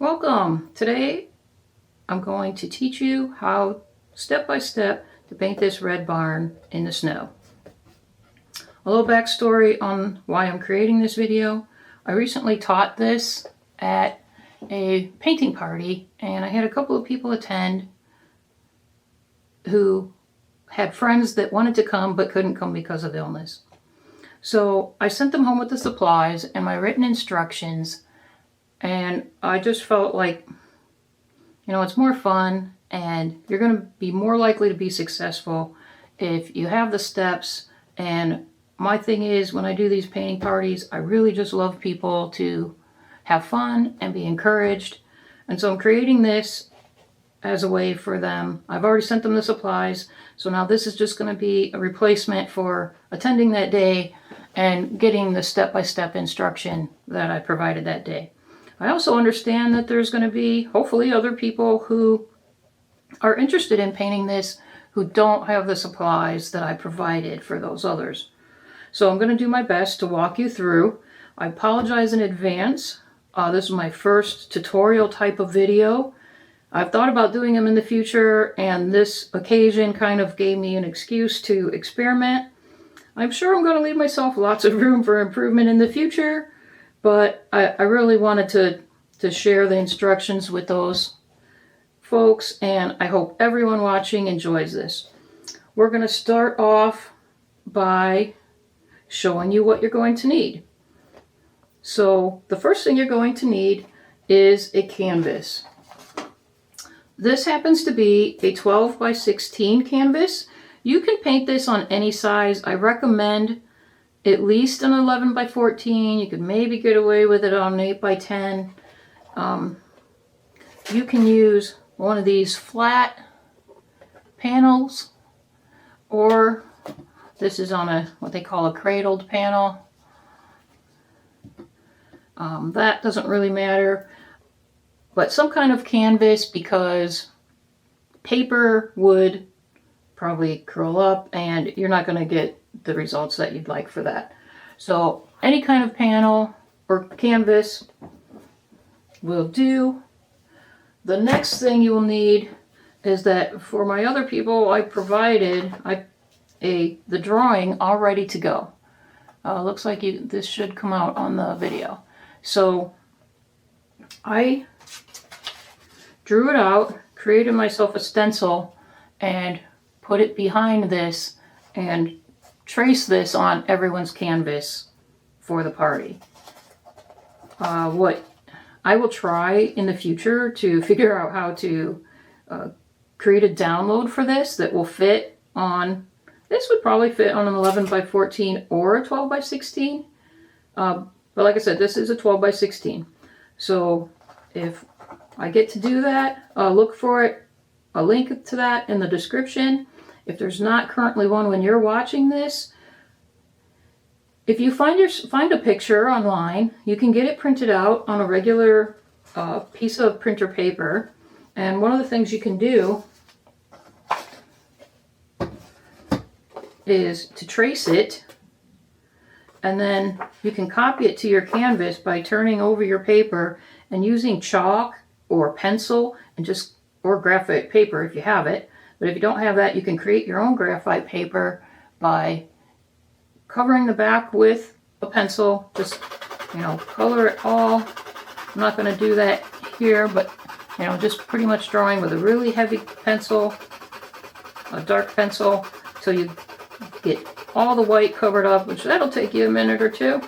Welcome! Today I'm going to teach you how step by step to paint this red barn in the snow. A little backstory on why I'm creating this video. I recently taught this at a painting party and I had a couple of people attend who had friends that wanted to come but couldn't come because of illness. So I sent them home with the supplies and my written instructions, and I just felt like, it's more fun and you're going to be more likely to be successful if you have the steps. And my thing is, when I do these painting parties, I really just love people to have fun and be encouraged. And so I'm creating this as a way for them. I've already sent them the supplies, so now this is just going to be a replacement for attending that day and getting the step-by-step instruction that I provided that day. I also understand that there's going to be, hopefully, other people who are interested in painting this who don't have the supplies that I provided for those others. So I'm going to do my best to walk you through. I apologize in advance. This is my first tutorial type of video. I've thought about doing them in the future, and this occasion kind of gave me an excuse to experiment. I'm sure I'm going to leave myself lots of room for improvement in the future, but I really wanted to share the instructions with those folks, and I hope everyone watching enjoys this. We're going to start off by showing you what you're going to need. So the first thing you're going to need is a canvas. This happens to be a 12 by 16 canvas. You can paint this on any size. I recommend at least an 11 by 14. You could maybe get away with it on an 8 by 10. You can use one of these flat panels, or this is on what they call a cradled panel. That doesn't really matter, but some kind of canvas, because paper would probably curl up and you're not going to get the results that you'd like for that. So any kind of panel or canvas will do. The next thing you will need is that for my other people, I provided the drawing all ready to go. Looks like this should come out on the video. So I drew it out, created myself a stencil, and put it behind this and trace this on everyone's canvas for the party. What I will try in the future to figure out how to create a download for this that will fit on, this would probably fit on an 11 by 14 or a 12 by 16. But like I said, this is a 12 by 16. So if I get to do that, look for it, a link to that in the description. If there's not currently one when you're watching this, if you find a picture online, you can get it printed out on a regular piece of printer paper. And one of the things you can do is to trace it, and then you can copy it to your canvas by turning over your paper and using chalk or pencil or graphite paper if you have it. But if you don't have that, you can create your own graphite paper by covering the back with a pencil. Just, color it all. I'm not going to do that here, but, just pretty much drawing with a really heavy pencil, a dark pencil, till you get all the white covered up, which that'll take you a minute or two.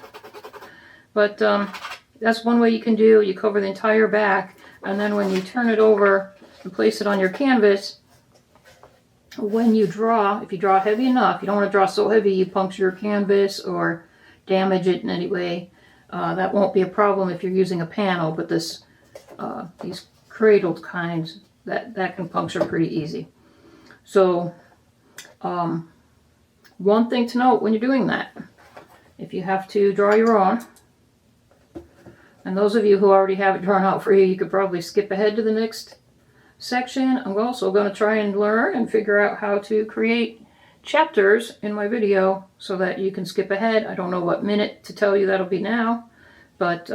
But that's one way you can do. You cover the entire back, and then when you turn it over and place it on your canvas, when you draw, if you draw heavy enough, you don't want to draw so heavy you puncture your canvas or damage it in any way. That won't be a problem if you're using a panel, but these cradled kinds, that can puncture pretty easy. So one thing to note when you're doing that, if you have to draw your own, and those of you who already have it drawn out for you, you could probably skip ahead to the next section. I'm also going to try and learn and figure out how to create chapters in my video so that you can skip ahead. I don't know what minute to tell you that'll be now, but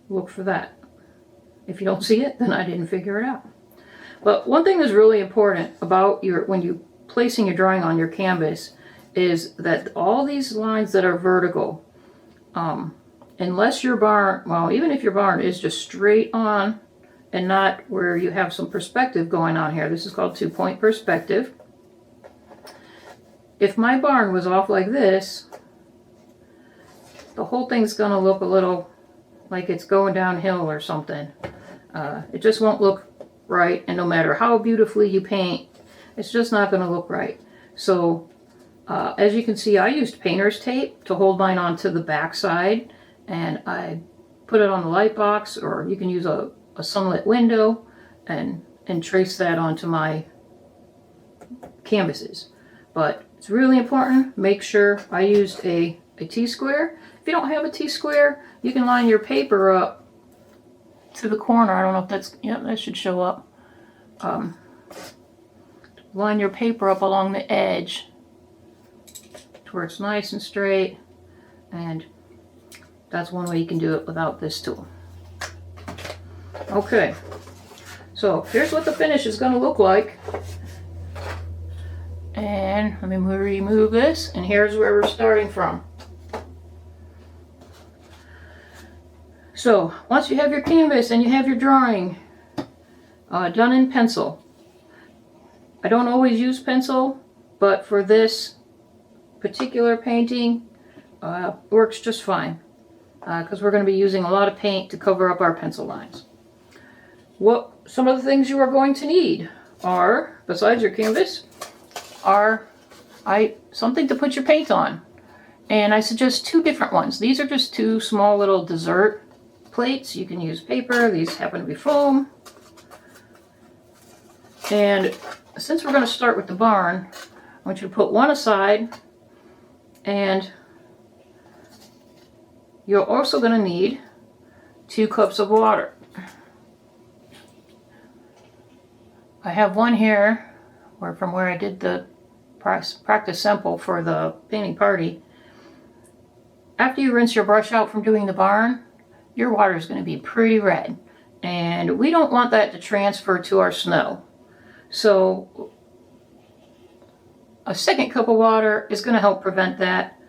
look for that. If you don't see it, then I didn't figure it out. But one thing that's really important about when you placing your drawing on your canvas is that all these lines that are vertical, unless your barn, well, even if your barn is just straight on and not where you have some perspective going on here, this is called 2-point perspective. If my barn was off like this, the whole thing's going to look a little like it's going downhill or something. It just won't look right, and no matter how beautifully you paint, it's just not going to look right. So as you can see, I used painter's tape to hold mine onto the back side, and I put it on the light box, or you can use a sunlit window and trace that onto my canvases. But it's really important, make sure I used a T-square. If you don't have a T-square, you can line your paper up to the corner. I don't know if that's, yeah, that should show up. Line your paper up along the edge to where it's nice and straight, and that's one way you can do it without this tool. Okay, so here's what the finish is going to look like. And let me remove this, and here's where we're starting from. So once you have your canvas and you have your drawing done in pencil, I don't always use pencil, but for this particular painting, works just fine, because we're going to be using a lot of paint to cover up our pencil lines. Some of the things you are going to need are, besides your canvas, are something to put your paint on. And I suggest 2 different ones. These are just 2 small little dessert plates. You can use paper. These happen to be foam. And since we're going to start with the barn, I want you to put one aside, and you're also going to need 2 cups of water. I have one here from where I did the practice sample for the painting party. After you rinse your brush out from doing the barn, your water is going to be pretty red, and we don't want that to transfer to our snow. So a second cup of water is going to help prevent that.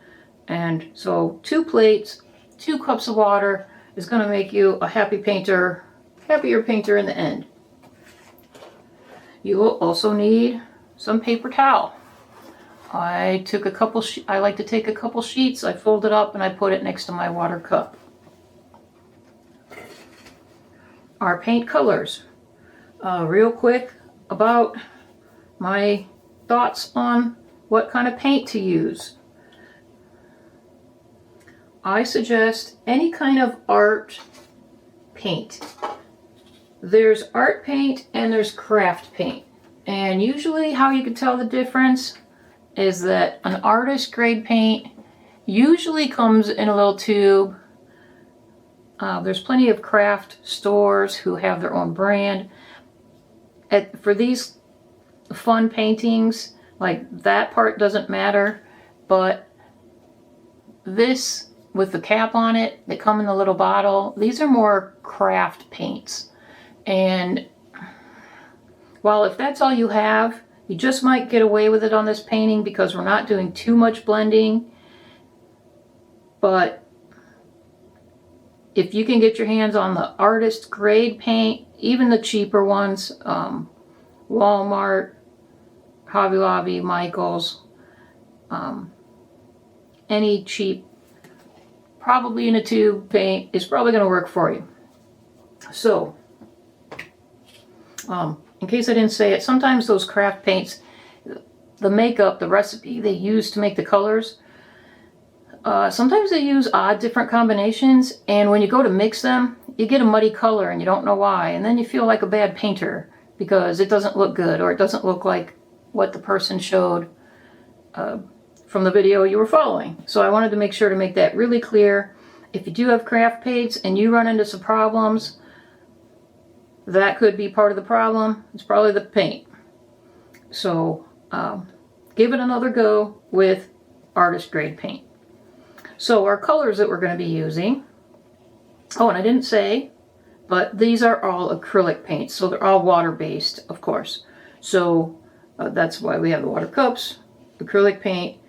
And so 2 plates, 2 cups of water is going to make you a happier painter in the end. You will also need some paper towel. I like to take a couple sheets, I fold it up, and I put it next to my water cup. Our paint colors. Real quick about my thoughts on what kind of paint to use. I suggest any kind of art paint. There's art paint and there's craft paint. And usually how you can tell the difference is that an artist grade paint usually comes in a little tube. There's plenty of craft stores who have their own brand. For these fun paintings, like that part doesn't matter, but this with the cap on it, they come in the little bottle, these are more craft paints. And while if that's all you have, you just might get away with it on this painting because we're not doing too much blending. But if you can get your hands on the artist grade paint, even the cheaper ones, Walmart, Hobby Lobby, Michaels, any cheap, probably in a tube paint is probably going to work for you. So, in case I didn't say it, sometimes those craft paints, the makeup, the recipe they use to make the colors, sometimes they use odd different combinations, and when you go to mix them, you get a muddy color and you don't know why, and then you feel like a bad painter because it doesn't look good, or it doesn't look like what the person showed from the video you were following. So I wanted to make sure to make that really clear. If you do have craft paints and you run into some problems, that could be part of the problem. It's probably the paint. So give it another go with artist grade paint. So our colors that we're going to be using. Oh, and I didn't say, But these are all acrylic paints, so they're all water-based, of course. So that's why we have the water cups, acrylic paint.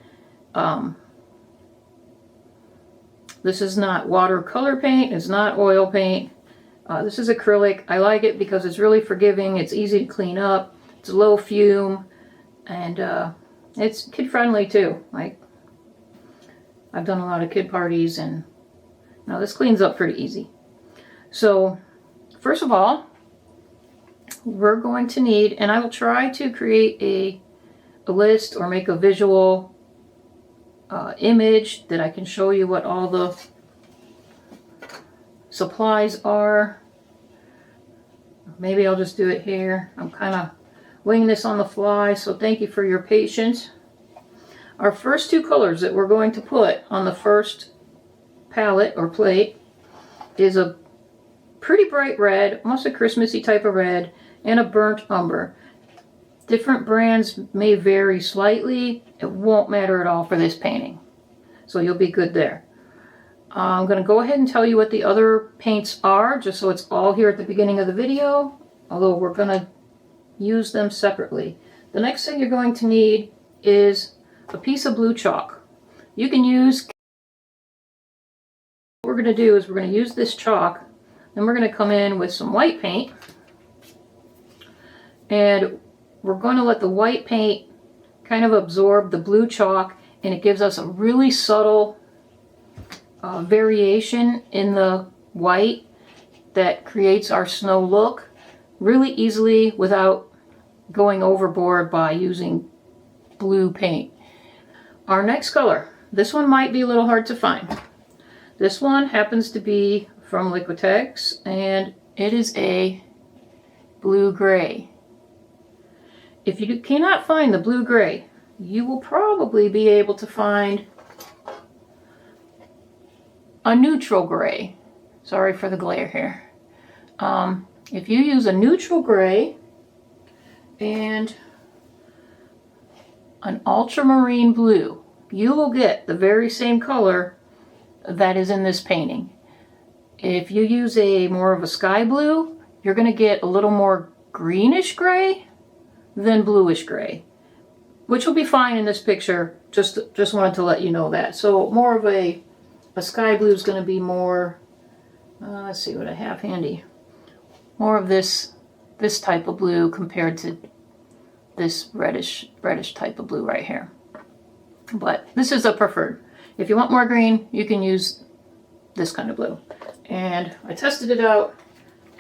This is not watercolor paint, it's not oil paint. This is acrylic. I like it because it's really forgiving, it's easy to clean up, it's low fume, and it's kid-friendly too. Like, I've done a lot of kid parties, and now this cleans up pretty easy. So, first of all, we're going to need, and I will try to create a list or make a visual image that I can show you what all the supplies are. Maybe I'll just do it here. I'm kind of winging this on the fly, so thank you for your patience. Our first two colors that we're going to put on the first palette or plate is a pretty bright red, almost a Christmassy type of red, and a burnt umber. Different brands may vary slightly. It won't matter at all for this painting. So you'll be good there. I'm going to go ahead and tell you what the other paints are, just so it's all here at the beginning of the video, although we're going to use them separately. The next thing you're going to need is a piece of blue chalk. You can use, what we're going to do is we're going to use this chalk, then we're going to come in with some white paint, and we're going to let the white paint kind of absorb the blue chalk, and it gives us a really subtle variation in the white that creates our snow look really easily without going overboard by using blue paint. Our next color, this one might be a little hard to find. This one happens to be from Liquitex, and it is a blue-gray. If you cannot find the blue-gray, you will probably be able to find a neutral gray. Sorry for the glare here. If you use a neutral gray and an ultramarine blue, you will get the very same color that is in this painting. If you use a more of a sky blue, you're going to get a little more greenish gray than bluish gray, which will be fine in this picture. Just wanted to let you know that. So more of a sky blue is going to be more, let's see what I have handy, more of this type of blue compared to this reddish type of blue right here. But this is a preferred. If you want more green, you can use this kind of blue. And I tested it out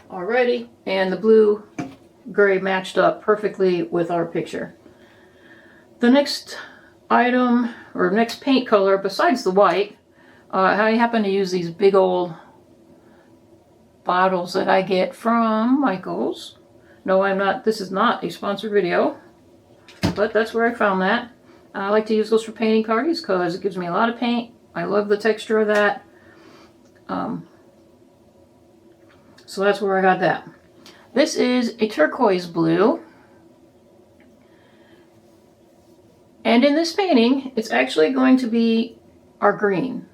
already, and the blue gray matched up perfectly with our picture. The next item, or next paint color besides the white, I happen to use these big old bottles that I get from Michael's. No, I'm not, this is not a sponsored video, but that's where I found that. I like to use those for painting parties because it gives me a lot of paint. I love the texture of that. So that's where I got that. This is a turquoise blue. And in this painting, it's actually going to be our green.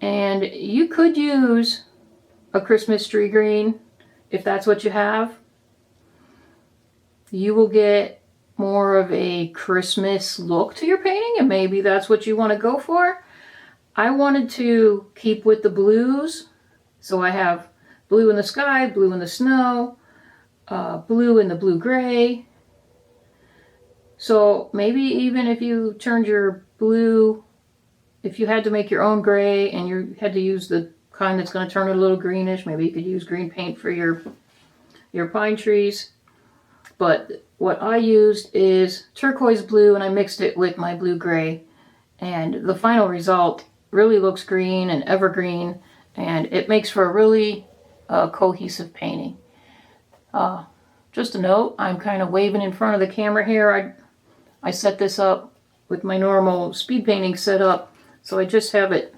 And you could use a Christmas tree green if that's what you have. You will get more of a Christmas look to your painting, and maybe that's what you want to go for. I wanted to keep with the blues, so I have blue in the sky, blue in the snow, blue in the blue-gray. So maybe even if you turned your blue, if you had to make your own gray and you had to use the kind that's going to turn it a little greenish, maybe you could use green paint for your pine trees. But what I used is turquoise blue, and I mixed it with my blue-gray. And the final result really looks green and evergreen, and it makes for a really cohesive painting. Just a note, I'm kind of waving in front of the camera here. I set this up with my normal speed painting setup, so I just have it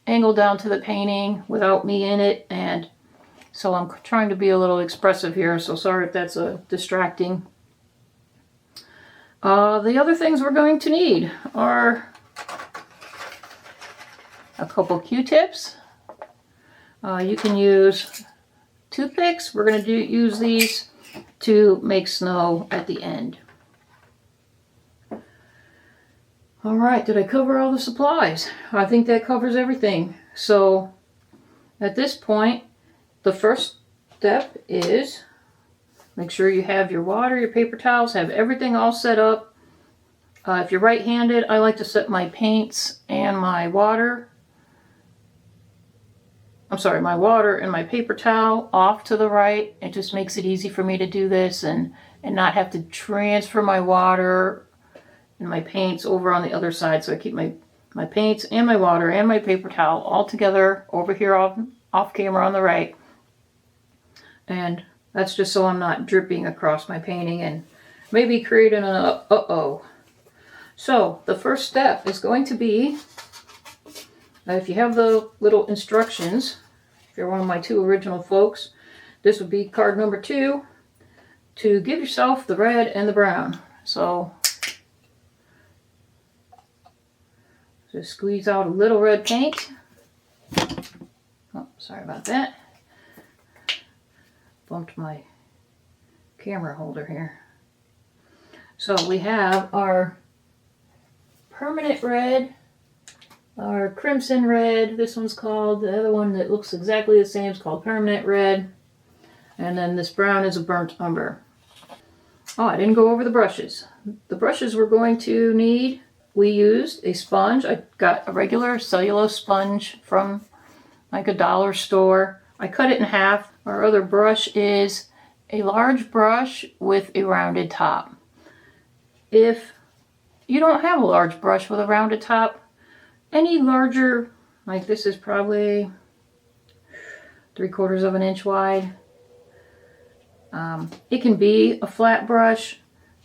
angled down to the painting without me in it, and so I'm trying to be a little expressive here, so sorry if that's distracting. The other things we're going to need are a couple Q-tips. You can use toothpicks. We're going to use these to make snow at the end. All right, did I cover all the supplies? I think that covers everything. So at this point, the first step is make sure you have your water, your paper towels, have everything all set up. If you're right-handed, I like to set my paints and my water, my water and my paper towel off to the right. It just makes it easy for me to do this and not have to transfer my water and my paints over on the other side. So I keep my paints and my water and my paper towel all together over here off camera on the right. And that's just so I'm not dripping across my painting and maybe creating an uh-oh. So the first step is going to be, if you have the little instructions, if you're one of my 2 original folks, this would be card number 2, to give yourself the red and the brown. So just squeeze out a little red paint. Oh, sorry about that. Bumped my camera holder here. So we have our permanent red, our crimson red, this one's called. The other one that looks exactly the same is called permanent red. And then this brown is a burnt umber. Oh, I didn't go over the brushes. The brushes we're going to need, we used a sponge. I got a regular cellulose sponge from like a dollar store. I cut it in half. Our other brush is a large brush with a rounded top. If you don't have a large brush with a rounded top, any larger, like this is probably 3/4 of an inch wide. It can be a flat brush,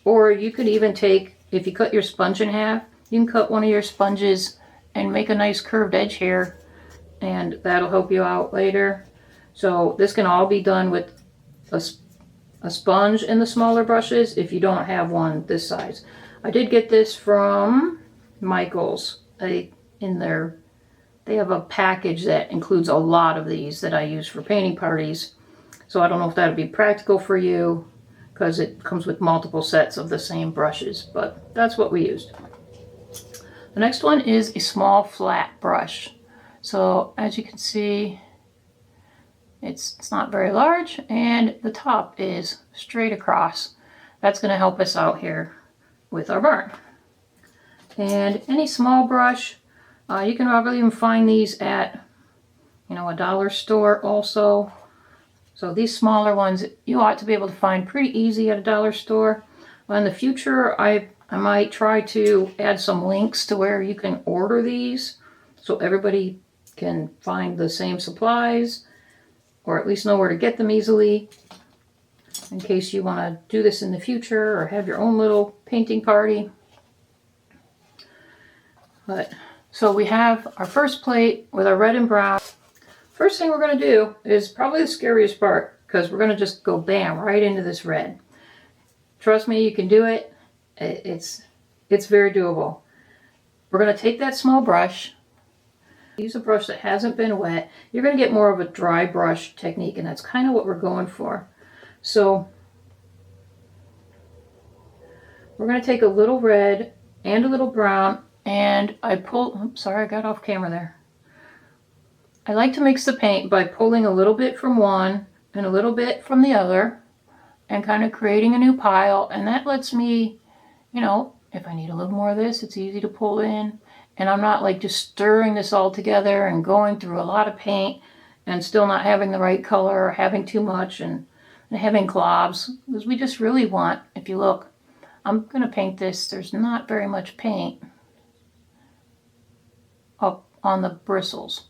or you could even take, if you cut your sponge in half, you can cut one of your sponges and make a nice curved edge here, and that'll help you out later. So this can all be done with a sponge and the smaller brushes if you don't have one this size. I did get this from Michael's. They have a package that includes a lot of these that I use for painting parties. So I don't know if that would be practical for you because it comes with multiple sets of the same brushes, but that's what we used. The next one is a small flat brush. So as you can see, it's not very large and the top is straight across. That's going to help us out here with our barn. And any small brush, you can probably even find these at, a dollar store also. So these smaller ones, you ought to be able to find pretty easy at a dollar store. In the future, I might try to add some links to where you can order these so everybody can find the same supplies or at least know where to get them easily in case you want to do this in the future or have your own little painting party. So we have our first plate with our red and brown. First thing we're going to do is probably the scariest part because we're going to just go bam right into this red. Trust me, you can do it. It's very doable. We're going to take that small brush. Use a brush that hasn't been wet. You're going to get more of a dry brush technique, and that's kind of what we're going for. So we're going to take a little red and a little brown, and I got off camera there. I like to mix the paint by pulling a little bit from one and a little bit from the other and kind of creating a new pile, and that lets me, if I need a little more of this, it's easy to pull in. And I'm not like just stirring this all together and going through a lot of paint and still not having the right color or having too much and having globs. Because we just really want, if you look, I'm going to paint this. There's not very much paint up on the bristles.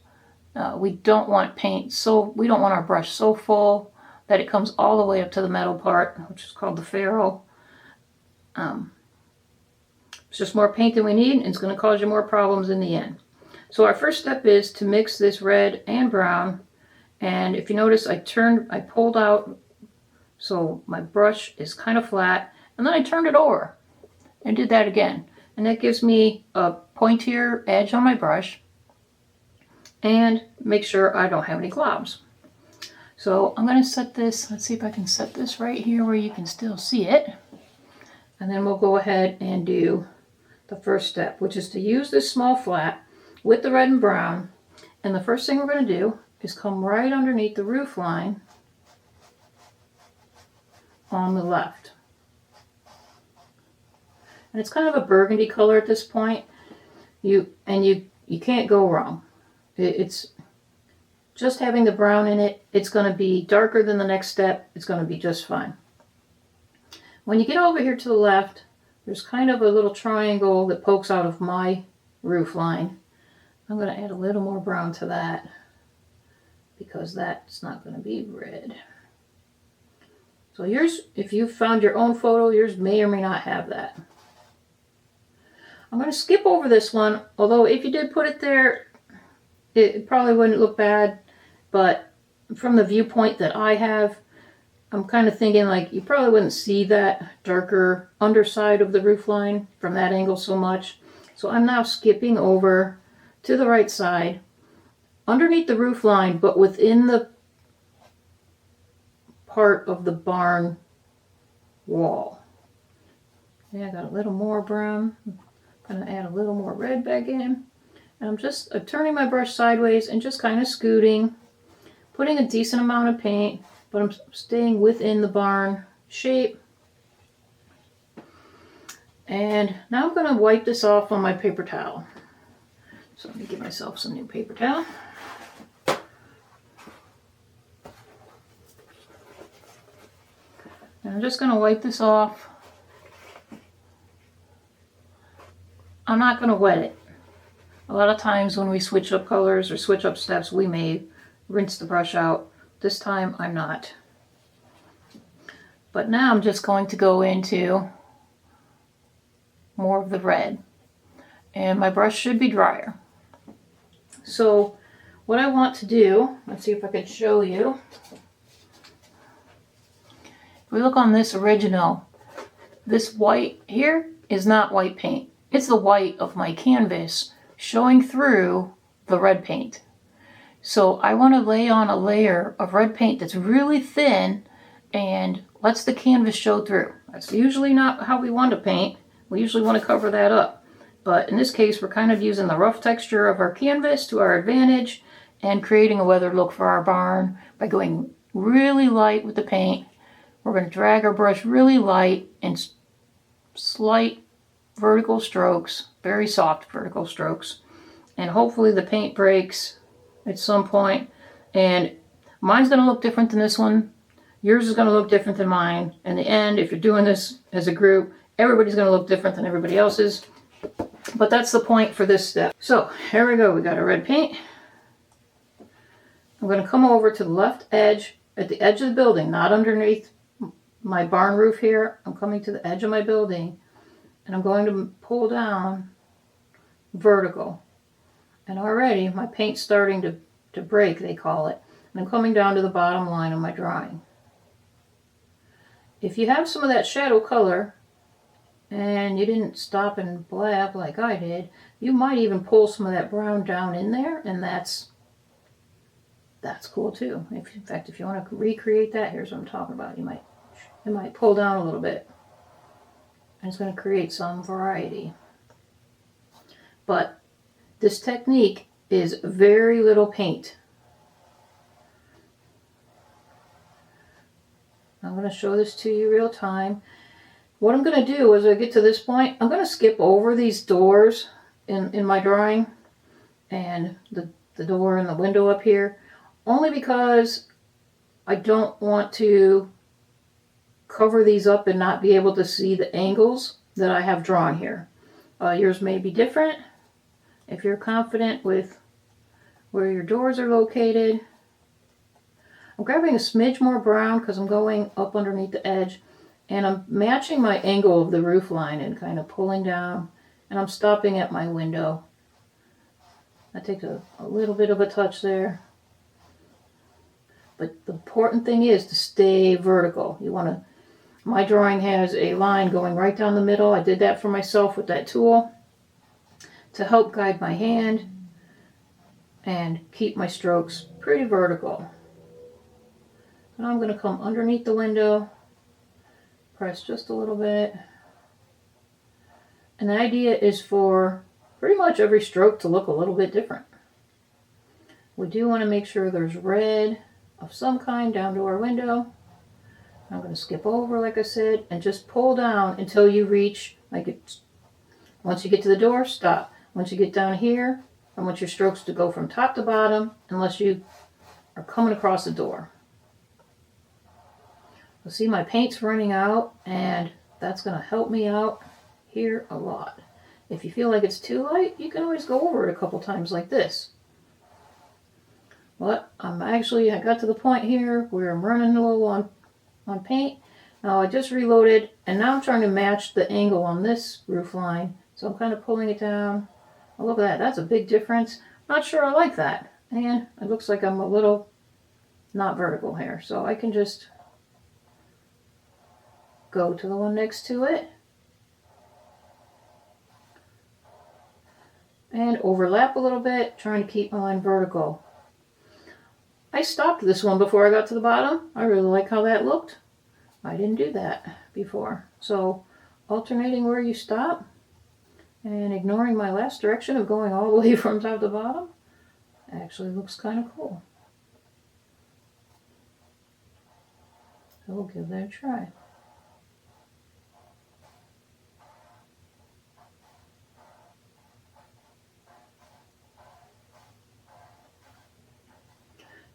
We don't want we don't want our brush so full that it comes all the way up to the metal part, which is called the ferrule. It's just more paint than we need, and it's going to cause you more problems in the end. So our first step is to mix this red and brown. And if you notice, I pulled out, so my brush is kind of flat, and then I turned it over and did that again. And that gives me a pointier edge on my brush and make sure I don't have any globs. So I'm going to set this, let's see if I can set this right here where you can still see it. And then we'll go ahead and do the first step, which is to use this small flat with the red and brown. And the first thing we're going to do is come right underneath the roof line on the left. And it's kind of a burgundy color at this point. You can't go wrong. It's just having the brown in it. It's going to be darker than the next step. It's going to be just fine. When you get over here to the left, there's kind of a little triangle that pokes out of my roof line. I'm going to add a little more brown to that because that's not going to be red. So yours, if you found your own photo, yours may or may not have that. I'm going to skip over this one, although if you did put it there, it probably wouldn't look bad, but from the viewpoint that I have, I'm kind of thinking like you probably wouldn't see that darker underside of the roof line from that angle so much. So I'm now skipping over to the right side, underneath the roof line, but within the part of the barn wall. Yeah, I got a little more brown. I'm going to add a little more red back in. And I'm just turning my brush sideways and just kind of scooting, putting a decent amount of paint, but I'm staying within the barn shape. And now I'm going to wipe this off on my paper towel. So let me give myself some new paper towel. And I'm just going to wipe this off. I'm not going to wet it. A lot of times when we switch up colors or switch up steps, we may rinse the brush out. This time I'm not. But now I'm just going to go into more of the red. And my brush should be drier. So what I want to do, let's see if I can show you. If we look on this original, this white here is not white paint. It's the white of my canvas showing through the red paint. So I want to lay on a layer of red paint that's really thin and lets the canvas show through. That's usually not how we want to paint. We usually want to cover that up. But in this case, we're kind of using the rough texture of our canvas to our advantage and creating a weathered look for our barn by going really light with the paint. We're going to drag our brush really light and slight vertical strokes, very soft vertical strokes. And hopefully the paint breaks at some point. And mine's going to look different than this one. Yours is going to look different than mine. In the end, if you're doing this as a group, everybody's going to look different than everybody else's. But that's the point for this step. So here we go. We got our red paint. I'm going to come over to the left edge, at the edge of the building, not underneath my barn roof here. I'm coming to the edge of my building, and I'm going to pull down vertical. And already my paint's starting to break, they call it. And I'm coming down to the bottom line of my drawing. If you have some of that shadow color, and you didn't stop and blab like I did, you might even pull some of that brown down in there, and that's cool too. In fact, if you want to recreate that, here's what I'm talking about. You might pull down a little bit, and it's going to create some variety. But this technique is very little paint. I'm going to show this to you real time. What I'm going to do as I get to this point, I'm going to skip over these doors in my drawing and the door and the window up here, only because I don't want to cover these up and not be able to see the angles that I have drawn here. Yours may be different. If you're confident with where your doors are located, I'm grabbing a smidge more brown because I'm going up underneath the edge. And I'm matching my angle of the roof line and kind of pulling down. And I'm stopping at my window. That takes a little bit of a touch there. But the important thing is to stay vertical. My drawing has a line going right down the middle. I did that for myself with that tool to help guide my hand and keep my strokes pretty vertical. And I'm going to come underneath the window, press just a little bit. And the idea is for pretty much every stroke to look a little bit different. We do want to make sure there's red of some kind down to our window. I'm going to skip over, like I said, and just pull down until you reach, once you get to the door, stop. Once you get down here, I want your strokes to go from top to bottom unless you are coming across the door. You'll see my paint's running out, and that's going to help me out here a lot. If you feel like it's too light, you can always go over it a couple times like this. But I got to the point here where I'm running low on paint. Now I just reloaded, and now I'm trying to match the angle on this roof line. So I'm kind of pulling it down. Oh, look at that. That's a big difference. Not sure I like that. And it looks like I'm a little not vertical here. So I can just go to the one next to it and overlap a little bit, trying to keep my line vertical. I stopped this one before I got to the bottom. I really like how that looked. I didn't do that before. So alternating where you stop and ignoring my last direction of going all the way from top to bottom actually looks kind of cool. So we'll give that a try.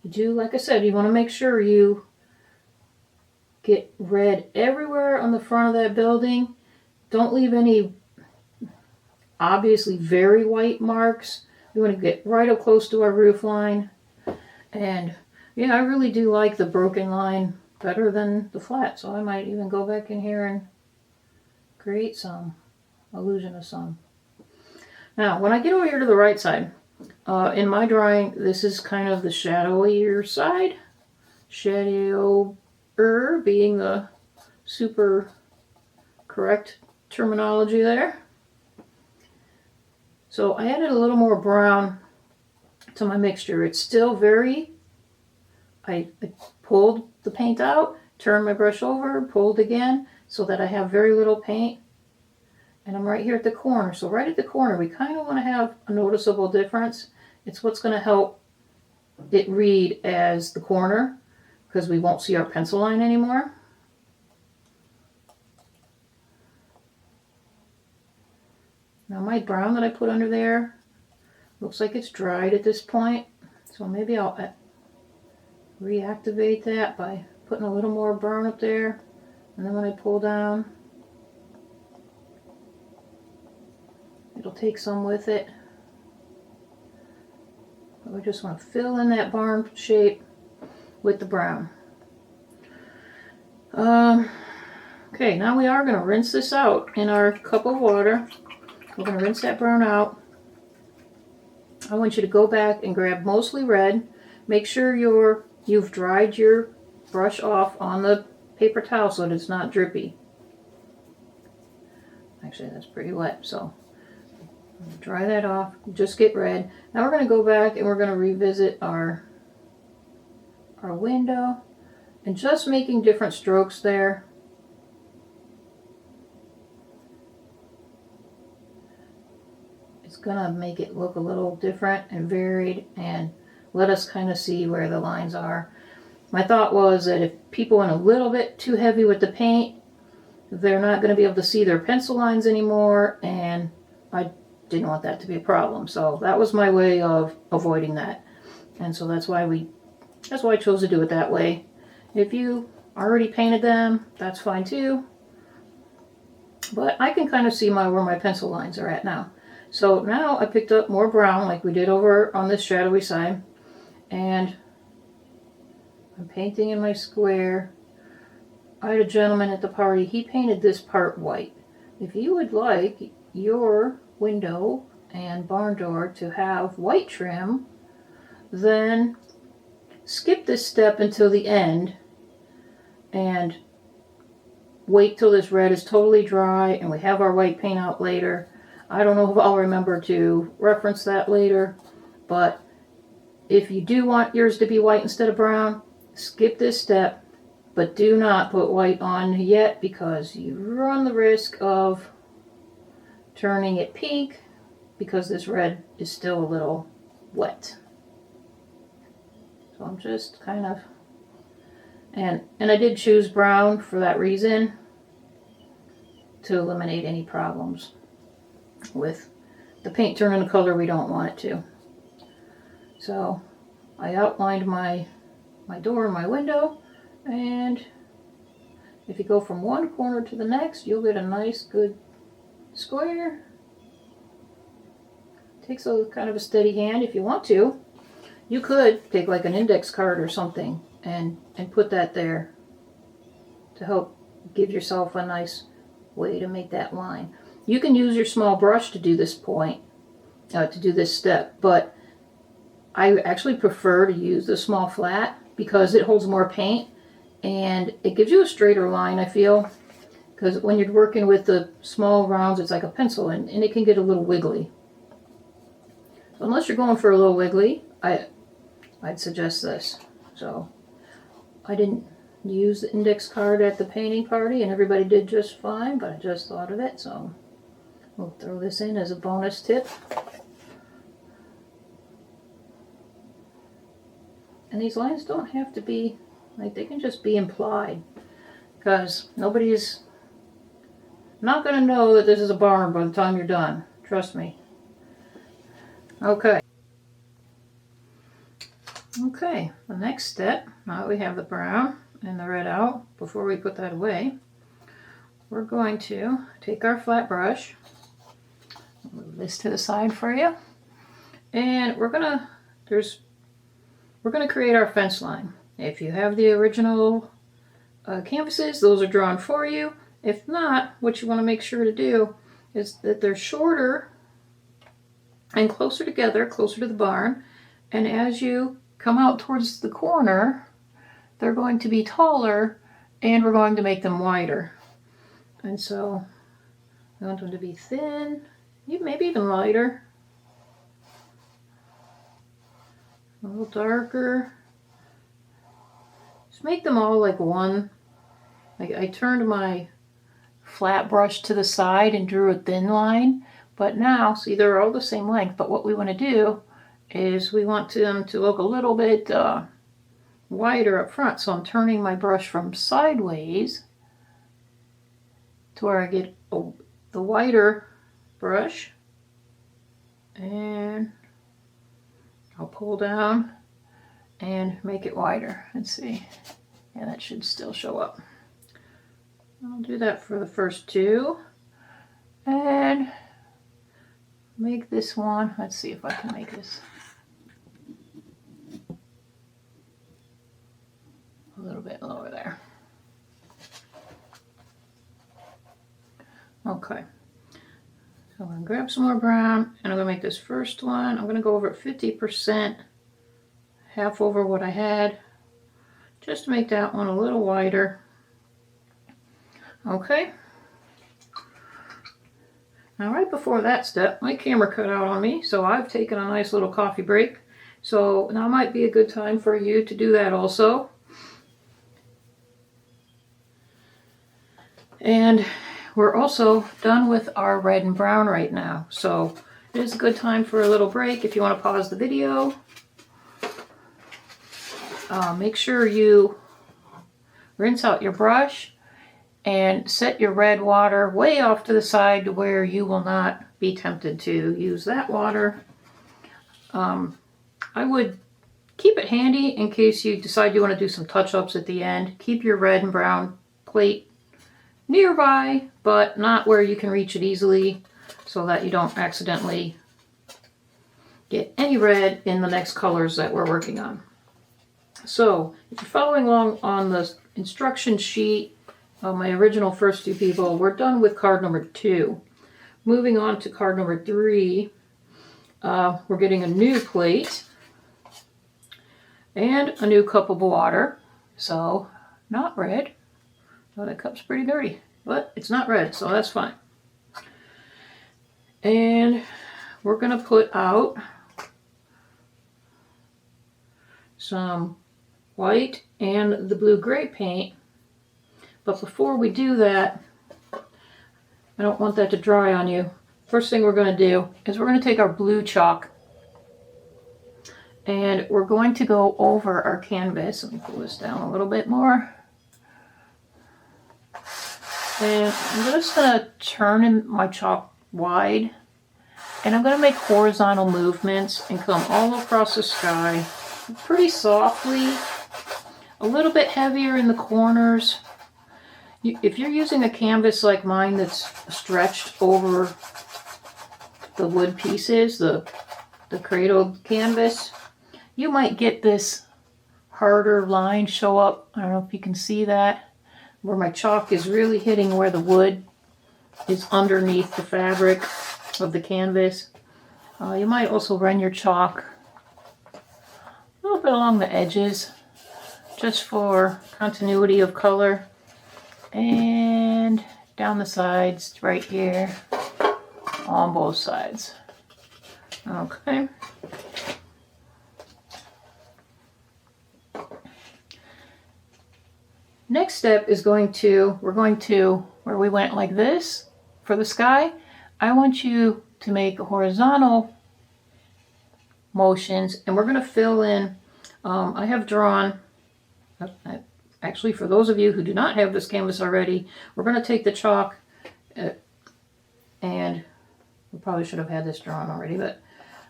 You do, like I said, you want to make sure you get red everywhere on the front of that building. Don't leave any obviously very white marks. You want to get right up close to our roof line. And yeah, I really do like the broken line better than the flat. So I might even go back in here and create some illusion of some. Now, when I get over here to the right side, in my drawing, this is kind of the shadowier side. Shadower being the super correct terminology there. So I added a little more brown to my mixture. It's still I pulled the paint out, turned my brush over, pulled again, so that I have very little paint. And I'm right here at the corner. So right at the corner, we kind of want to have a noticeable difference. It's what's going to help it read as the corner, because we won't see our pencil line anymore. Now my brown that I put under there looks like it's dried at this point. So maybe I'll reactivate that by putting a little more brown up there. And then when I pull down, it'll take some with it. But we just want to fill in that barn shape with the brown. Okay, now we are going to rinse this out in our cup of water. We're going to rinse that brown out. I want you to go back and grab mostly red. Make sure you've dried your brush off on the paper towel so that it's not drippy. Actually, that's pretty wet, so dry that off. Just get red. Now we're going to go back and we're going to revisit our window and just making different strokes there. It's going to make it look a little different and varied and let us kind of see where the lines are. My thought was that if people went a little bit too heavy with the paint, they're not going to be able to see their pencil lines anymore, and I didn't want that to be a problem. So that was my way of avoiding that. And so that's why I chose to do it that way. If you already painted them, that's fine too. But I can kind of see where my pencil lines are at now. So now I picked up more brown like we did over on this shadowy side. And I'm painting in my square. I had a gentleman at the party, he painted this part white. If you would like your window and barn door to have white trim, then skip this step until the end and wait till this red is totally dry and we have our white paint out later. I don't know if I'll remember to reference that later, but if you do want yours to be white instead of brown, skip this step, but do not put white on yet because you run the risk of turning it pink because this red is still a little wet. So I'm just kind of, and I did choose brown for that reason, to eliminate any problems with the paint turning the color we don't want it to. So I outlined my door and my window, and if you go from one corner to the next, you'll get a nice good square. Takes a kind of a steady hand. If you want to, you could take like an index card or something and put that there to help give yourself a nice way to make that line. You can use your small brush to do this point, to do this step, but I actually prefer to use the small flat because it holds more paint and it gives you a straighter line, I feel, because when you're working with the small rounds, it's like a pencil and it can get a little wiggly. So unless you're going for a little wiggly, I'd suggest this. So I didn't use the index card at the painting party and everybody did just fine, but I just thought of it, so we'll throw this in as a bonus tip. And these lines don't have to be, like, they can just be implied, because nobody's not going to know that this is a barn by the time you're done. Trust me. Okay. Okay, the next step, now that we have the brown and the red out, before we put that away, we're going to take our flat brush, move this to the side for you, and we're gonna create our fence line. If you have the original canvases, those are drawn for you. If not, what you want to make sure to do is that they're shorter and closer together, closer to the barn, and as you come out towards the corner, they're going to be taller and we're going to make them wider. And so we want them to be thin, maybe even lighter, a little darker. Just make them all like one. Like I turned my flat brush to the side and drew a thin line, but now, see, they're all the same length, but what we want to do is we want them to look a little bit wider up front. So I'm turning my brush from sideways to where I get the wider brush, and I'll pull down and make it wider. Let's see. Yeah, that should still show up. I'll do that for the first two and make this one. Let's see if I can make this a little bit lower there. Okay. So I'm going to grab some more brown and I'm going to make this first one. I'm going to go over at 50%, half over what I had, just to make that one a little wider. Okay. Now right before that step, my camera cut out on me, so I've taken a nice little coffee break. So now might be a good time for you to do that also. And we're also done with our red and brown right now. So it is a good time for a little break if you want to pause the video. Make sure you rinse out your brush and set your red water way off to the side to where you will not be tempted to use that water. I would keep it handy in case you decide you want to do some touch-ups at the end. Keep your red and brown plate nearby, but not where you can reach it easily, so that you don't accidentally get any red in the next colors that we're working on. So if you're following along on the instruction sheet, my original first two people, we're done with card number 2. Moving on to card number 3, we're getting a new plate and a new cup of water. So not red. Oh, that cup's pretty dirty, but it's not red, so that's fine. And we're going to put out some white and the blue-gray paint. But before we do that, I don't want that to dry on you. First thing we're going to do is we're going to take our blue chalk and we're going to go over our canvas. Let me pull this down a little bit more. And I'm just going to turn my chalk wide, and I'm going to make horizontal movements and come all across the sky pretty softly, a little bit heavier in the corners. If you're using a canvas like mine that's stretched over the wood pieces, the cradled canvas, you might get this harder line show up. I don't know if you can see that, where my chalk is really hitting where the wood is underneath the fabric of the canvas. You might also run your chalk a little bit along the edges, just for continuity of color. And down the sides right here on both sides. Okay. Next step is we're going to, where we went like this for the sky, I want you to make horizontal motions, and we're going to fill in, I have drawn, actually, for those of you who do not have this canvas already, we're going to take the chalk, and we probably should have had this drawn already, but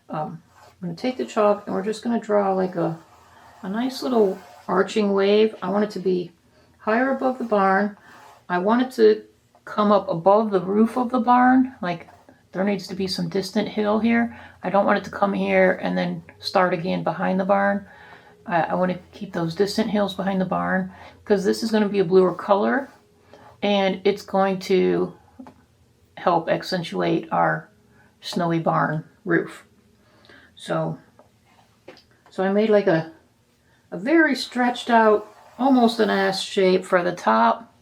I'm going to take the chalk and we're just going to draw like a nice little arching wave. I want it to be higher above the barn. I want it to come up above the roof of the barn, like there needs to be some distant hill here. I don't want it to come here and then start again behind the barn. I want to keep those distant hills behind the barn, because this is going to be a bluer color and it's going to help accentuate our snowy barn roof. So I made like a very stretched out, almost an S shape for the top.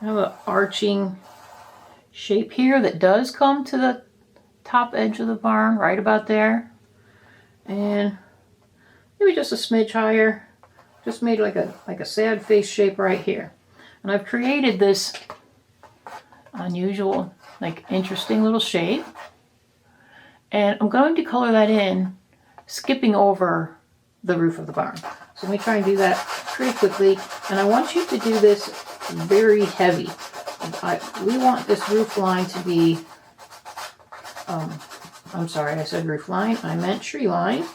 I have an arching shape here that does come to the top edge of the barn, right about there. And maybe just a smidge higher. Just made like a sad face shape right here. And I've created this unusual, like interesting little shape. And I'm going to color that in, skipping over the roof of the barn. So let me try and do that pretty quickly. And I want you to do this very heavy. We want this roof line to be, I'm sorry, I said roof line, I meant tree line,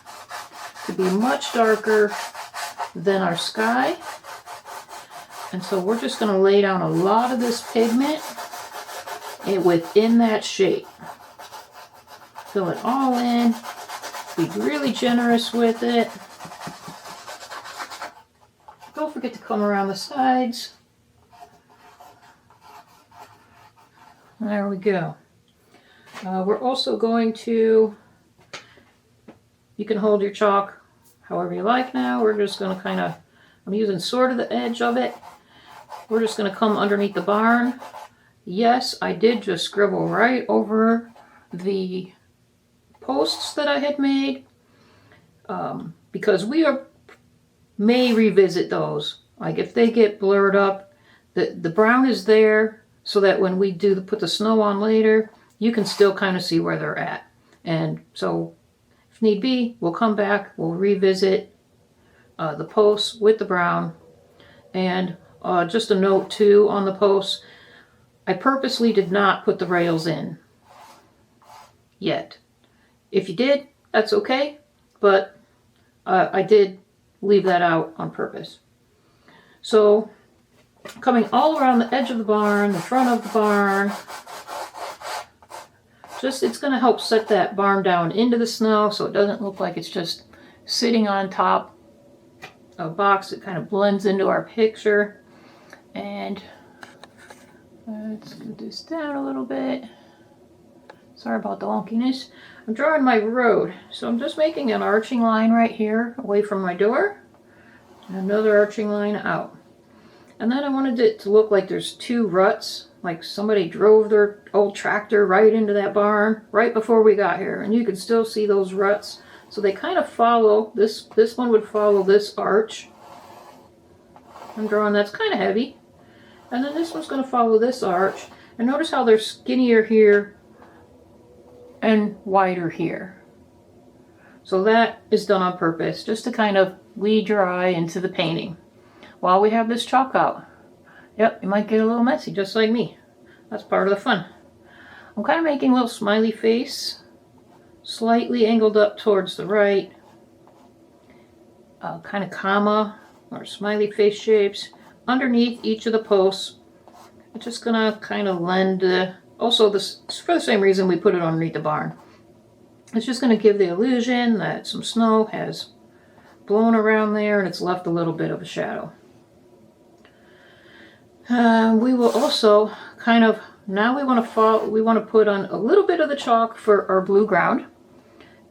to be much darker than our sky. And so we're just going to lay down a lot of this pigment within that shape. Fill it all in, be really generous with it. Don't forget to come around the sides. There we go. We're also going to, you can hold your chalk however you like now. We're just going to kind of, I'm using sort of the edge of it. We're just going to come underneath the barn. Yes, I did just scribble right over the posts that I had made, because we may revisit those. Like if they get blurred up, the brown is there so that when we put the snow on later, you can still kind of see where they're at. And so if need be, we'll come back, we'll revisit the posts with the brown. And just a note too on the posts, I purposely did not put the rails in yet. If you did, that's okay, but I did leave that out on purpose. So coming all around the edge of the barn, the front of the barn, it's going to help set that barn down into the snow so it doesn't look like it's just sitting on top of a box. It kind of blends into our picture. And let's move this down a little bit. Sorry about the wonkiness. I'm drawing my road, so I'm just making an arching line right here away from my door, and another arching line out. And then I wanted it to look like there's two ruts, like somebody drove their old tractor right into that barn right before we got here, and you can still see those ruts So they kind of follow, this one would follow this arch. I'm drawing, that's kind of heavy. And then this one's going to follow this arch. And notice how they're skinnier here and wider here. So that is done on purpose, just to kind of lead your eye into the painting while we have this chalk out. Yep, it might get a little messy, just like me. That's part of the fun. I'm kind of making a little smiley face, slightly angled up towards the right. Kind of comma or smiley face shapes underneath each of the posts. It's just gonna kind of lend, also this, for the same reason we put it underneath the barn. It's just gonna give the illusion that some snow has blown around there and it's left a little bit of a shadow. We will also kind of, now we want to put on a little bit of the chalk for our blue ground.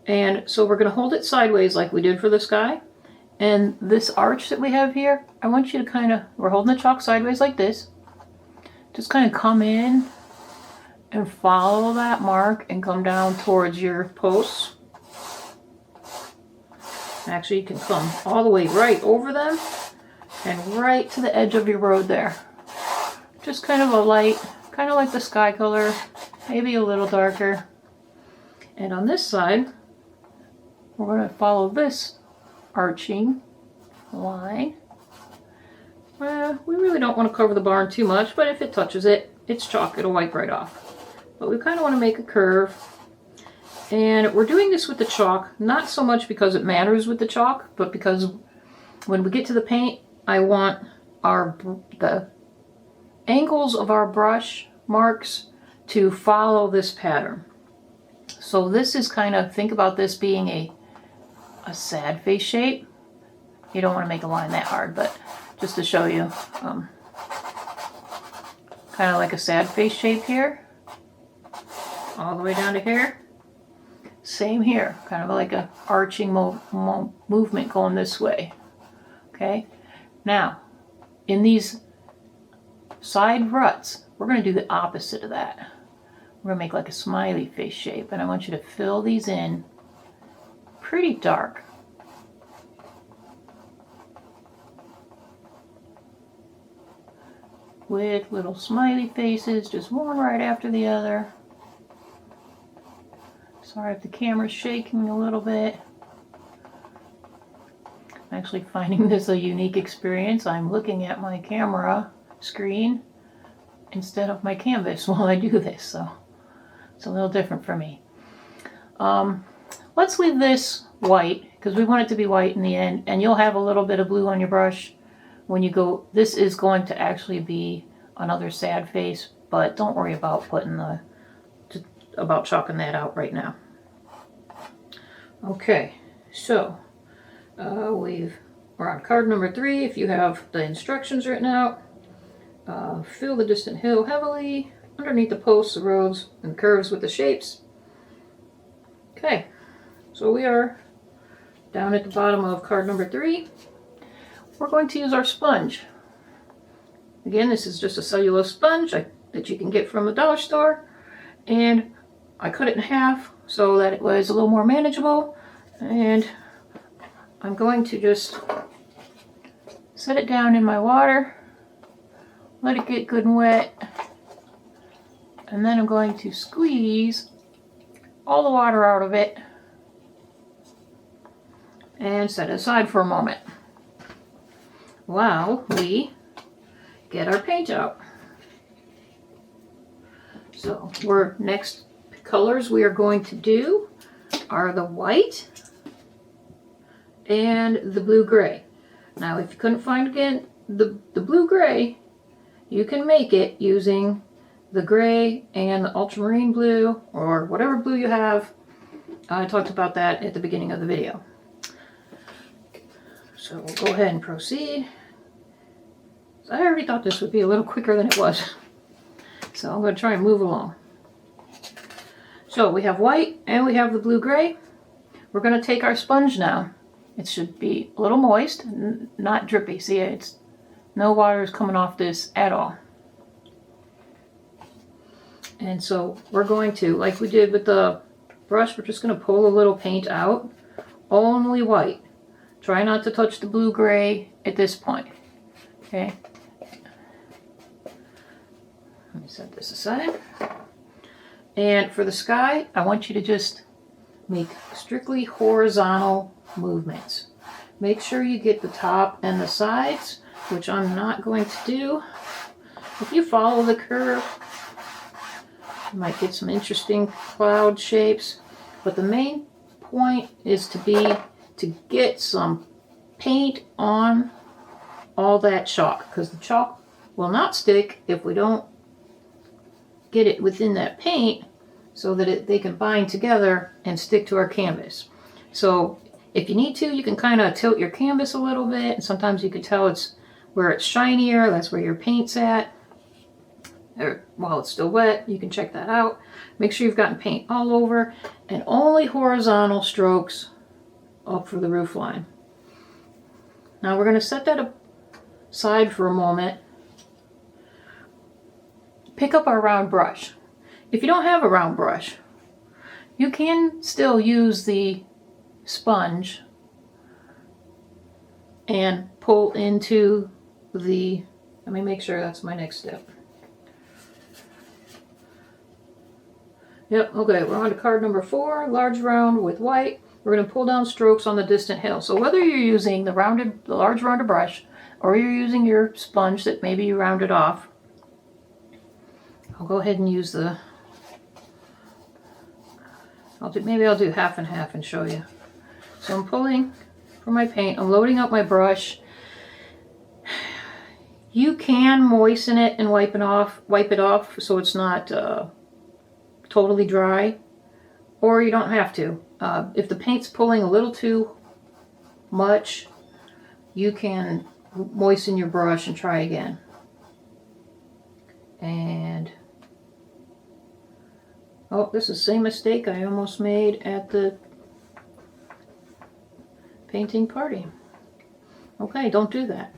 And so we're going to hold it sideways like we did for the sky. And this arch that we have here, I want you to kind of, we're holding the chalk sideways like this. Just kind of come in and follow that mark and come down towards your posts. Actually, you can come all the way right over them and right to the edge of your road there. Just kind of a light, kind of like the sky color, maybe a little darker. And on this side, we're going to follow this arching line. We really don't want to cover the barn too much, but if it touches it, it's chalk, it'll wipe right off. But we kind of want to make a curve. And we're doing this with the chalk, not so much because it matters with the chalk, but because when we get to the paint, I want the angles of our brush marks to follow this pattern. So this is kind of, think about this being a sad face shape. You don't want to make a line that hard, but just to show you, kind of like a sad face shape here, all the way down to here. Same here, kind of like a arching movement going this way. Okay, now in these side ruts, we're going to do the opposite of that. We're going to make like a smiley face shape, and I want you to fill these in pretty dark. With little smiley faces, just one right after the other. Sorry if the camera's shaking a little bit. I'm actually finding this a unique experience. I'm looking at my camera screen instead of my canvas while I do this, so it's a little different for me. Let's leave this white because we want it to be white in the end, and you'll have a little bit of blue on your brush when you go. This is going to actually be another sad face, but don't worry about chalking that out right now. Okay, so we're on card number 3. If you have the instructions written out, fill the distant hill heavily underneath the posts, the roads, and curves with the shapes. Okay, so we are down at the bottom of card number 3. We're going to use our sponge. Again, this is just a cellulose sponge that you can get from the dollar store, and I cut it in half so that it was a little more manageable, and I'm going to just set it down in my water, let it get good and wet, and then I'm going to squeeze all the water out of it and set it aside for a moment while we get our paint out. So next colors we are going to do are the white and the blue-gray. Now if you couldn't find, again, the blue-gray, you can make it using the gray and the ultramarine blue, or whatever blue you have. I talked about that at the beginning of the video. So we'll go ahead and proceed. I already thought this would be a little quicker than it was. So I'm going to try and move along. So we have white and we have the blue-gray. We're going to take our sponge now. It should be a little moist, not drippy. See, it's no water is coming off this at all. And so we're going to, like we did with the brush, we're just going to pull a little paint out only white. Try not to touch the blue-gray at this point. Okay? Let me set this aside. And for the sky, I want you to just make strictly horizontal movements. Make sure you get the top and the sides, which I'm not going to do. If you follow the curve, you might get some interesting cloud shapes. But the main point is to get some paint on all that chalk, because the chalk will not stick if we don't get it within that paint so that they can bind together and stick to our canvas. So if you need to, you can kind of tilt your canvas a little bit, and sometimes you can tell it's where it's shinier, that's where your paint's at. Or while it's still wet, you can check that out. Make sure you've gotten paint all over, and only horizontal strokes up for the roof line. Now we're going to set that aside for a moment. Pick up our round brush. If you don't have a round brush, you can still use the sponge and pull into the, let me make sure that's my next step. Yep, okay, we're on to card number 4, large round with white. We're going to pull down strokes on the distant hill. So whether you're using the large rounded brush, or you're using your sponge that maybe you rounded off, I'll go ahead and use the, maybe I'll do half and half and show you. So I'm pulling for my paint, I'm loading up my brush. You can moisten it and wipe it off so it's not totally dry, or you don't have to. If the paint's pulling a little too much, you can moisten your brush and try again. And oh, this is the same mistake I almost made at the painting party. Okay, don't do that.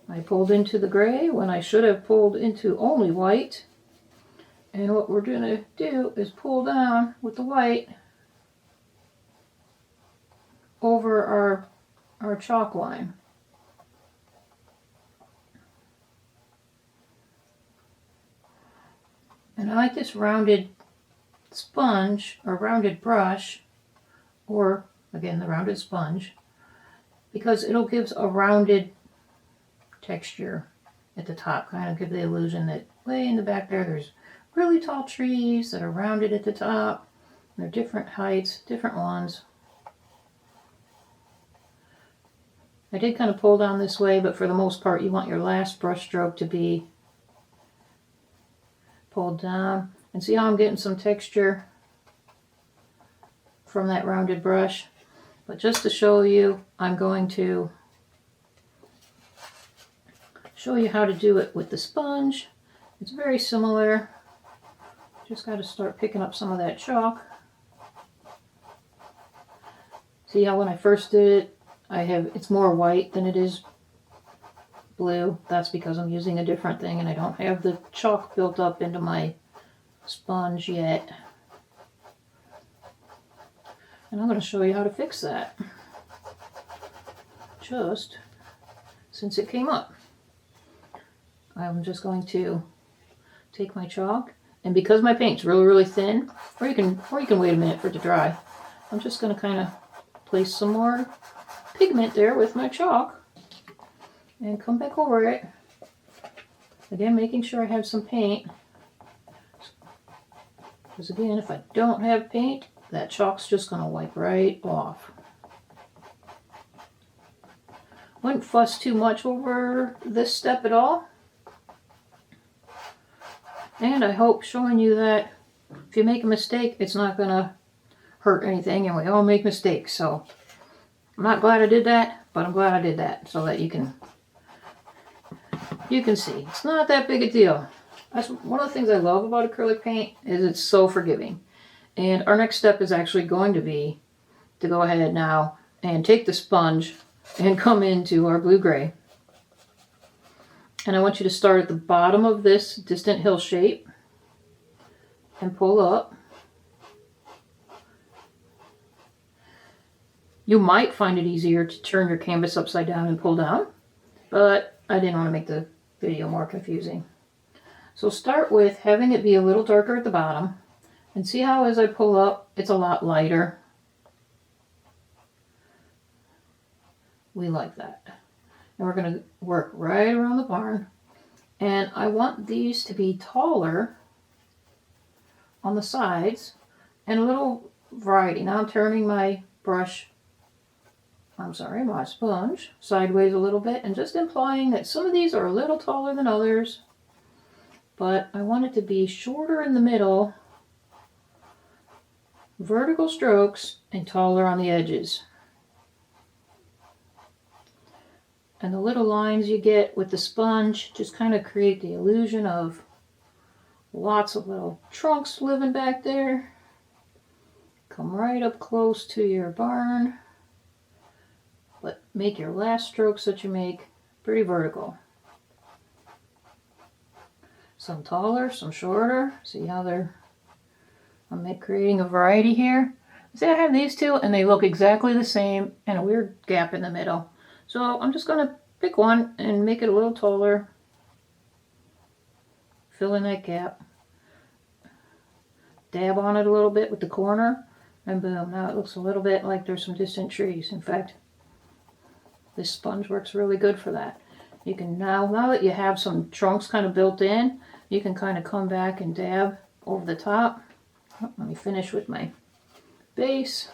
I pulled into the gray when I should have pulled into only white. And what we're going to do is pull down with the white over our chalk line. And I like this rounded sponge or rounded brush, or again the rounded sponge, because it'll give a rounded texture at the top, kind of give the illusion that way in the back there's really tall trees that are rounded at the top. They're different heights, different ones. I did kind of pull down this way, but for the most part you want your last brush stroke to be pulled down. And see how I'm getting some texture from that rounded brush? But just to show you, I'm going to show you how to do it with the sponge. It's very similar. Just got to start picking up some of that chalk. See how when I first did it, it's more white than it is blue. That's because I'm using a different thing and I don't have the chalk built up into my sponge yet. And I'm going to show you how to fix that. Just since it came up. I'm just going to take my chalk, and because my paint's really, really thin, or you can wait a minute for it to dry, I'm just going to kind of place some more pigment there with my chalk and come back over it. Again, making sure I have some paint. Because again, if I don't have paint, that chalk's just going to wipe right off. Wouldn't fuss too much over this step at all. And I hope showing you that if you make a mistake, it's not going to hurt anything, and we all make mistakes. So I'm not glad I did that, but I'm glad I did that so that you can see. It's not that big a deal. That's one of the things I love about acrylic paint, is it's so forgiving. And our next step is actually going to be to go ahead now and take the sponge and come into our blue-gray. And I want you to start at the bottom of this distant hill shape and pull up. You might find it easier to turn your canvas upside down and pull down, but I didn't want to make the video more confusing. So start with having it be a little darker at the bottom, and see how as I pull up, it's a lot lighter. We like that. And we're going to work right around the barn. And I want these to be taller on the sides and a little variety. Now I'm turning my my sponge sideways a little bit and just implying that some of these are a little taller than others, but I want it to be shorter in the middle, vertical strokes, and taller on the edges. And the little lines you get with the sponge just kind of create the illusion of lots of little trunks living back there. Come right up close to your barn, but make your last strokes that you make pretty vertical. Some taller, some shorter. See how I'm creating a variety here. See, I have these two and they look exactly the same and a weird gap in the middle. So I'm just going to pick one and make it a little taller. Fill in that gap. Dab on it a little bit with the corner. And boom, now it looks a little bit like there's some distant trees. In fact, this sponge works really good for that. You can now that you have some trunks kind of built in, you can kind of come back and dab over the top. Oh, let me finish with my base.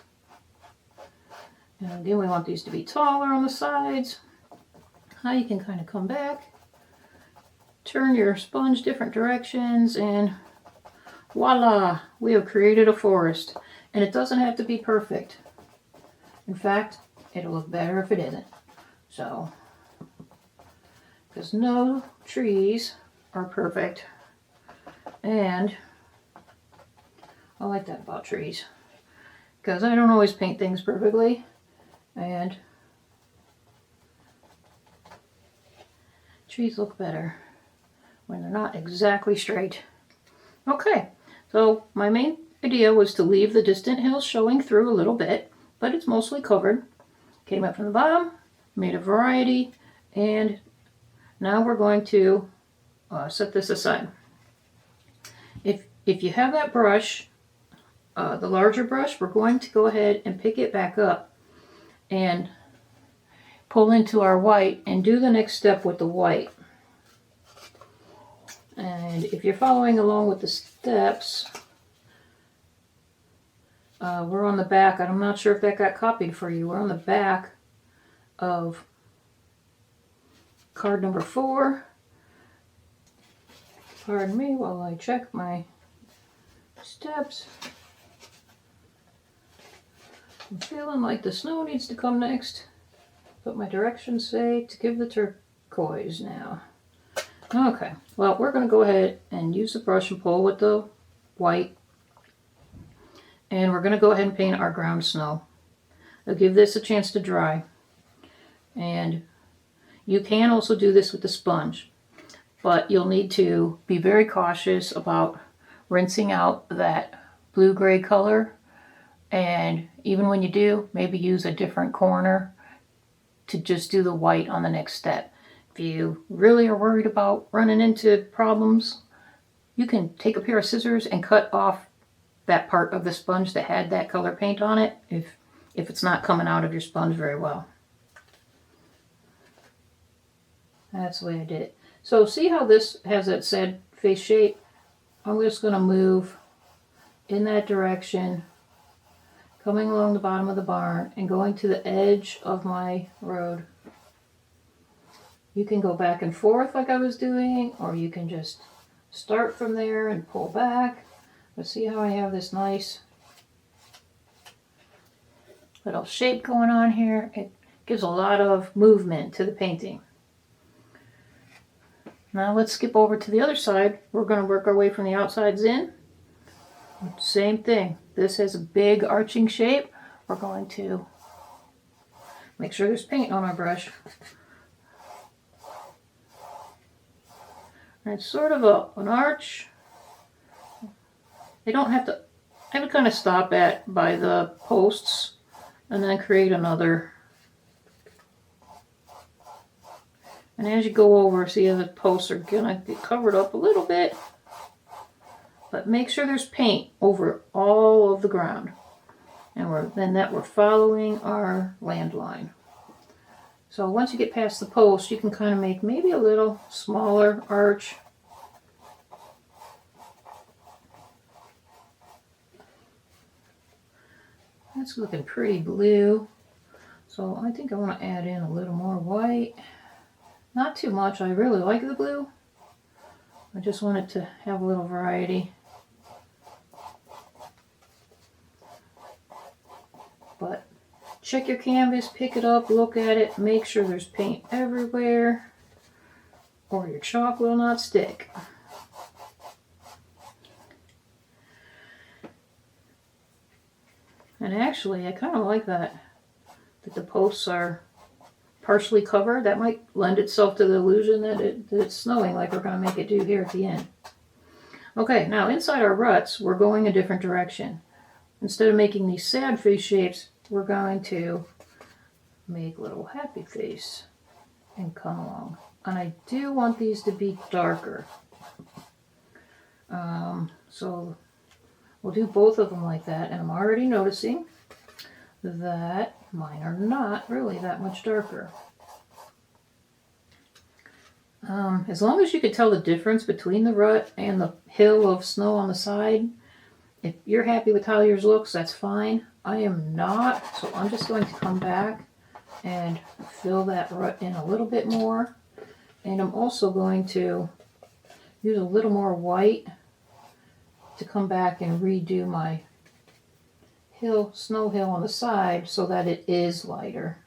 And again, we want these to be taller on the sides. Now you can kind of come back, turn your sponge different directions, and voila, we have created a forest. And it doesn't have to be perfect. In fact, it'll look better if it isn't. So, because no trees are perfect. And I like that about trees, because I don't always paint things perfectly. And trees look better when they're not exactly straight. Okay, so my main idea was to leave the distant hills showing through a little bit, but it's mostly covered. Came up from the bottom, made a variety, and now we're going to set this aside. If you have that brush, the larger brush, we're going to go ahead and pick it back up and pull into our white and do the next step with the white. And if you're following along with the steps, we're on the back. I'm not sure if that got copied for you. We're on the back of card number 4. Pardon me while I check my steps. I'm feeling like the snow needs to come next, but my directions say to give the turquoise now. Okay, well, we're going to go ahead and use the brush and pull with the white. And we're going to go ahead and paint our ground snow. I'll give this a chance to dry. And you can also do this with the sponge, but you'll need to be very cautious about rinsing out that blue-gray color. And even when you do, maybe use a different corner to just do the white on the next step. If you really are worried about running into problems, you can take a pair of scissors and cut off that part of the sponge that had that color paint on it if it's not coming out of your sponge very well. That's the way I did it. So see how this has that sad face shape? I'm just going to move in that direction, coming along the bottom of the barn and going to the edge of my road. You can go back and forth like I was doing, or you can just start from there and pull back. But see how I have this nice little shape going on here? It gives a lot of movement to the painting. Now let's skip over to the other side. We're going to work our way from the outsides in. Same thing. This has a big arching shape. We're going to make sure there's paint on our brush. And it's sort of an arch. They don't have to, I would kind of stop by the posts and then create another. And as you go over, see how the posts are gonna get covered up a little bit, but make sure there's paint over all of the ground. And we're following our landline. So once you get past the post, you can kind of make maybe a little smaller arch. That's looking pretty blue. So I think I want to add in a little more white. Not too much. I really like the blue. I just want it to have a little variety. But check your canvas, pick it up, look at it, make sure there's paint everywhere, or your chalk will not stick. And actually, I kind of like that the posts are partially covered. That might lend itself to the illusion that it's snowing, like we're going to make it do here at the end. Okay, now inside our ruts, we're going a different direction. Instead of making these sad face shapes, we're going to make a little happy face and come along. And I do want these to be darker. So we'll do both of them like that. And I'm already noticing that mine are not really that much darker. As long as you can tell the difference between the rut and the hill of snow on the side, if you're happy with how yours looks, that's fine. I am not, so I'm just going to come back and fill that rut in a little bit more. And I'm also going to use a little more white to come back and redo my snow hill on the side so that it is lighter.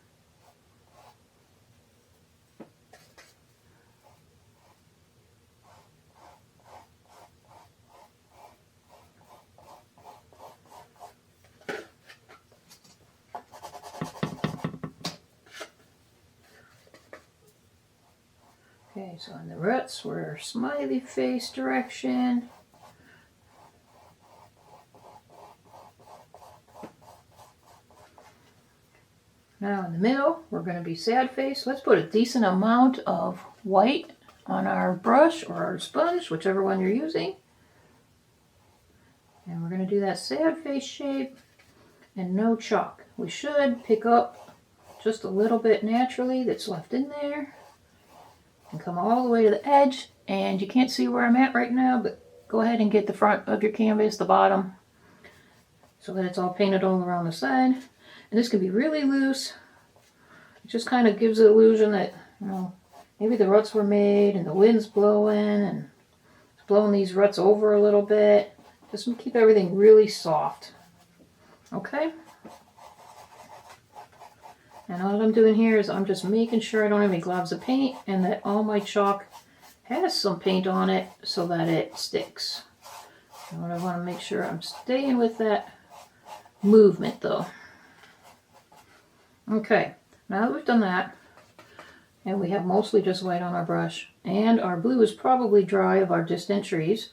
Okay, so in the ruts, we're smiley face direction. Now in the middle, we're going to be sad face. Let's put a decent amount of white on our brush or our sponge, whichever one you're using. And we're going to do that sad face shape and no chalk. We should pick up just a little bit naturally that's left in there. And come all the way to the edge, and you can't see where I'm at right now, but go ahead and get the front of your canvas, the bottom, so that it's all painted all around the side. And this can be really loose. It just kind of gives the illusion that, maybe the ruts were made and the wind's blowing and it's blowing these ruts over a little bit. Just keep everything really soft. Okay? And all I'm doing here is I'm just making sure I don't have any globs of paint and that all my chalk has some paint on it so that it sticks. And I want to make sure I'm staying with that movement though. Okay, now that we've done that, and we have mostly just white on our brush, and our blue is probably dry of our distant trees,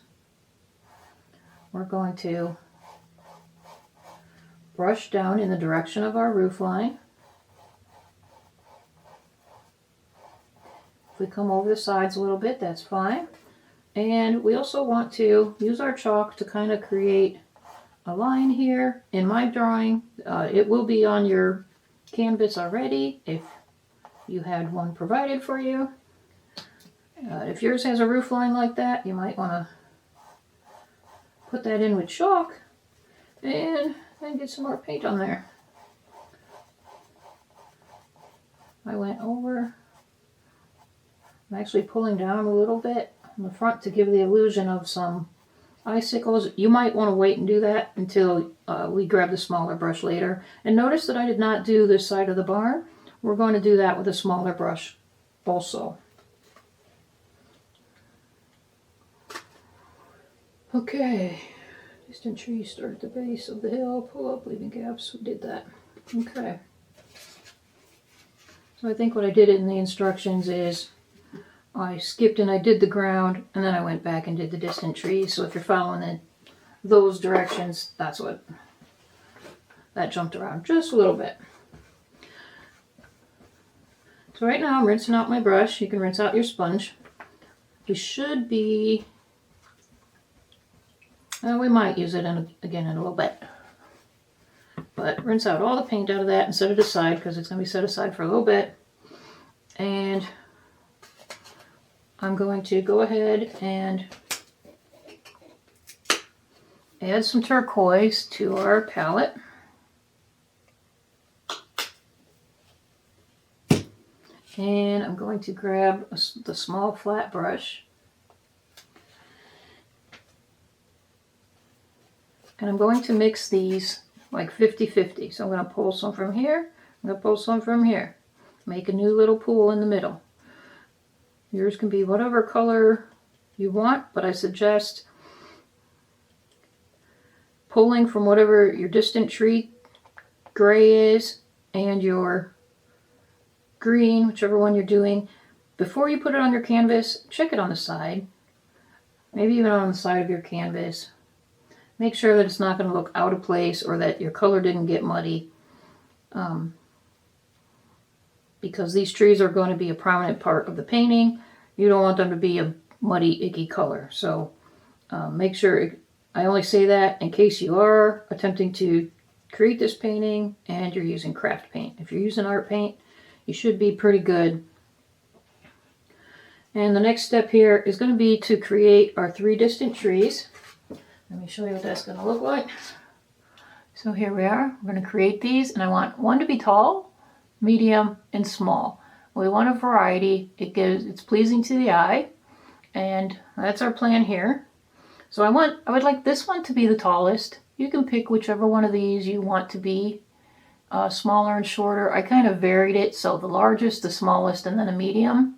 we're going to brush down in the direction of our roof line. If we come over the sides a little bit, that's fine. And we also want to use our chalk to kind of create a line here. In my drawing, it will be on your canvas already if you had one provided for you. If yours has a roof line like that, you might want to put that in with chalk and then get some more paint on there. I went over. I'm actually pulling down a little bit on the front to give the illusion of some icicles. You might want to wait and do that until we grab the smaller brush later. And notice that I did not do this side of the barn. We're going to do that with a smaller brush also. Okay, distant trees start at the base of the hill, pull up, leaving gaps. We did that. Okay. So I think what I did in the instructions is I skipped and I did the ground, and then I went back and did the distant trees. So if you're following those directions, that's what that jumped around just a little bit. So right now I'm rinsing out my brush. You can rinse out your sponge. We should be, we might use it again in a little bit. But rinse out all the paint out of that and set it aside because it's going to be set aside for a little bit. And I'm going to go ahead and add some turquoise to our palette. And I'm going to grab the small flat brush. And I'm going to mix these like 50-50. So I'm going to pull some from here. I'm going to pull some from here. Make a new little pool in the middle. Yours can be whatever color you want, but I suggest pulling from whatever your distant tree gray is and your green, whichever one you're doing. Before you put it on your canvas, check it on the side. Maybe even on the side of your canvas. Make sure that it's not going to look out of place or that your color didn't get muddy. Because these trees are going to be a prominent part of the painting. You don't want them to be a muddy, icky color. So make sure, I only say that in case you are attempting to create this painting and you're using craft paint. If you're using art paint, you should be pretty good. And the next step here is going to be to create our 3 distant trees. Let me show you what that's going to look like. So here we are. We're going to create these, and I want one to be tall, medium, and small. We want a variety. It's pleasing to the eye, and that's our plan here. So I would like this one to be the tallest. You can pick whichever one of these you want to be. Smaller and shorter. I kind of varied it, so the largest, the smallest, and then a medium.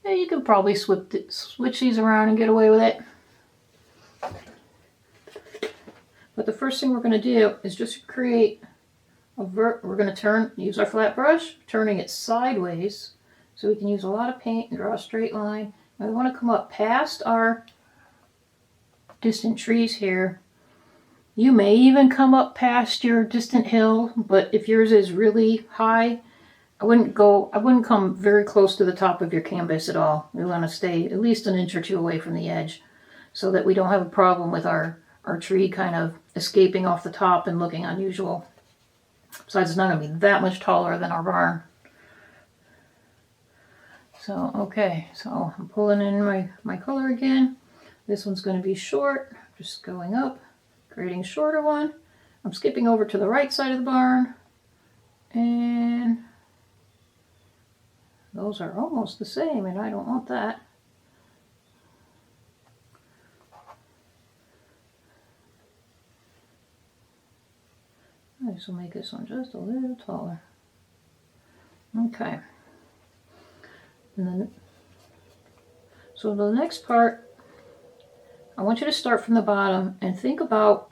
Yeah, you could probably switch these around and get away with it. But the first thing we're going to do is just create we're going to use our flat brush, turning it sideways, so we can use a lot of paint and draw a straight line. And we want to come up past our distant trees here. You may even come up past your distant hill, but if yours is really high, I wouldn't come very close to the top of your canvas at all. We want to stay at least an inch or two away from the edge so that we don't have a problem with our tree kind of escaping off the top and looking unusual. Besides, it's not going to be that much taller than our barn. So, okay, so I'm pulling in my color again. This one's going to be short, just going up, creating a shorter one. I'm skipping over to the right side of the barn, and those are almost the same, and I don't want that. This will make this one just a little taller. Okay. And then, so the next part, I want you to start from the bottom and think about,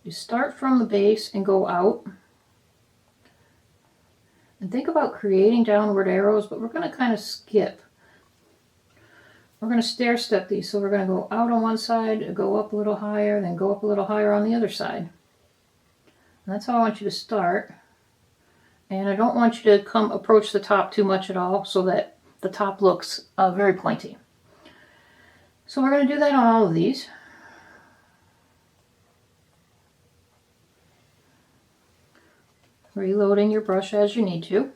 you start from the base and go out. And think about creating downward arrows, but we're going to kind of skip. We're going to stair step these. So we're going to go out on one side, go up a little higher, then go up a little higher on the other side. And that's how I want you to start. And I don't want you to approach the top too much at all so that the top looks very pointy. So we're going to do that on all of these. Reloading your brush as you need to.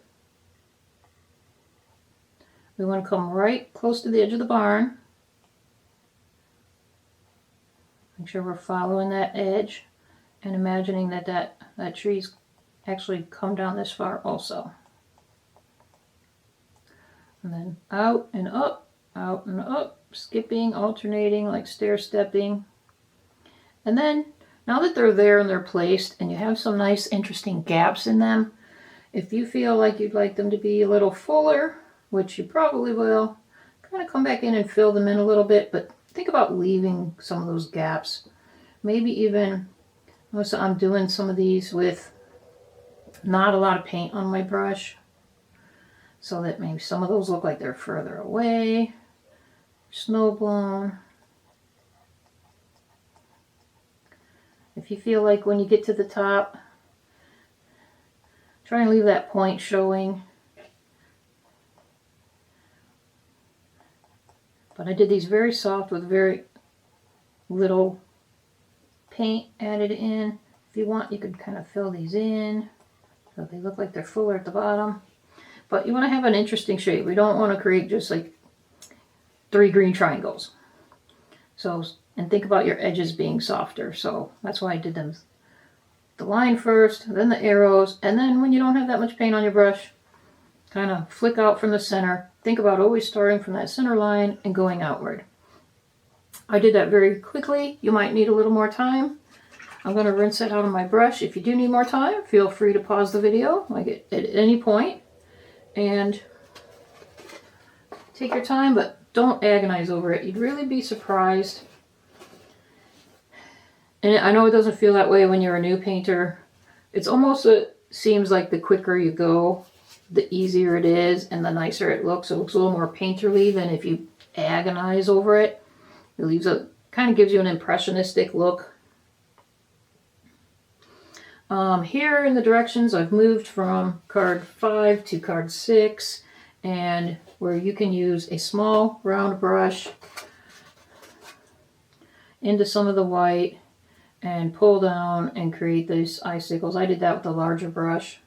We want to come right close to the edge of the barn. Make sure we're following that edge and imagining that tree's actually come down this far also. And then out and up, skipping, alternating, like stair stepping. And then, now that they're there and they're placed and you have some nice interesting gaps in them, if you feel like you'd like them to be a little fuller, which you probably will, kind of come back in and fill them in a little bit, but think about leaving some of those gaps. Maybe even, so I'm doing some of these with not a lot of paint on my brush, so that maybe some of those look like they're further away, snow blown. If you feel like when you get to the top, Try and leave that point showing. But I did these very soft with very little paint added in. If you want, you could kind of fill these in so they look like they're fuller at the bottom. But you want to have an interesting shape. We don't want to create just like 3 green triangles. So, and think about your edges being softer. So that's why I did them. The line first, then the arrows, and then when you don't have that much paint on your brush, kind of flick out from the center. Think about always starting from that center line and going outward. I did that very quickly. You might need a little more time. I'm going to rinse it out of my brush. If you do need more time, feel free to pause the video like at any point and take your time, but don't agonize over it. You'd really be surprised. And I know it doesn't feel that way when you're a new painter. It's almost, it seems like the quicker you go, the easier it is and the nicer it looks. It looks a little more painterly than if you agonize over it. It leaves a, kind of gives you an impressionistic look. Here in the directions, I've moved from card 5 to card 6, and where you can use a small round brush into some of the white and pull down and create these icicles. I did that with a larger brush.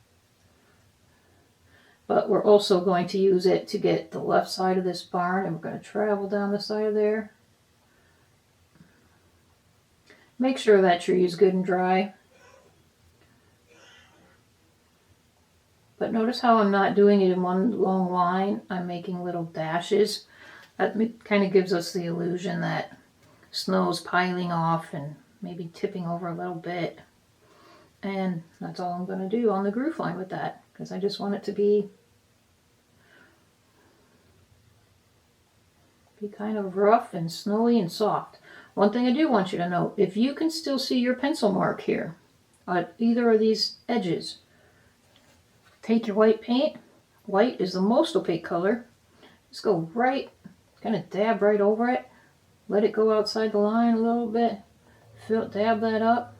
But we're also going to use it to get the left side of this barn, and we're going to travel down the side of there. Make sure that tree is good and dry. But notice how I'm not doing it in one long line. I'm making little dashes. That kind of gives us the illusion that snow's piling off and maybe tipping over a little bit. And that's all I'm going to do on the groove line with that, because I just want it to be kind of rough and snowy and soft. One thing I do want you to know, if you can still see your pencil mark here at either of these edges, take your white paint. White is the most opaque color. Just go right, kind of dab right over it. Let it go outside the line a little bit. Dab that up.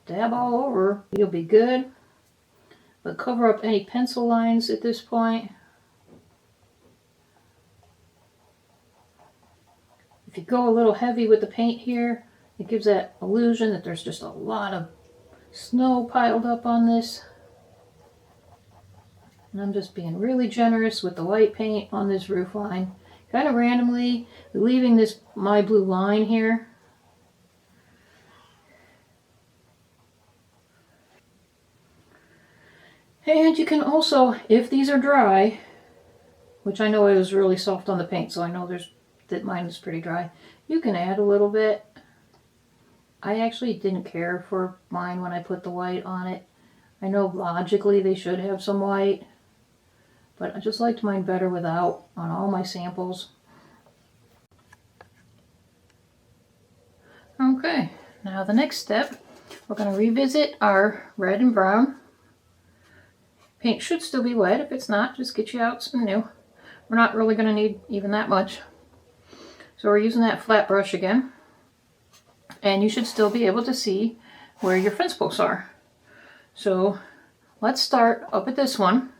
Dab all over. You'll be good. But cover up any pencil lines at this point. If you go a little heavy with the paint here, it gives that illusion that there's just a lot of snow piled up on this. And I'm just being really generous with the white paint on this roof line. Kind of randomly leaving this my blue line here. And you can also, if these are dry, which I know it was really soft on the paint, so I know that mine is pretty dry, you can add a little bit. I actually didn't care for mine when I put the white on it. I know logically they should have some white, but I just liked mine better without on all my samples. Okay, now the next step, we're going to revisit our red and brown. Paint should still be wet. If it's not, just get you out some new. We're not really going to need even that much. So we're using that flat brush again. And you should still be able to see where your fence posts are. So let's start up at this one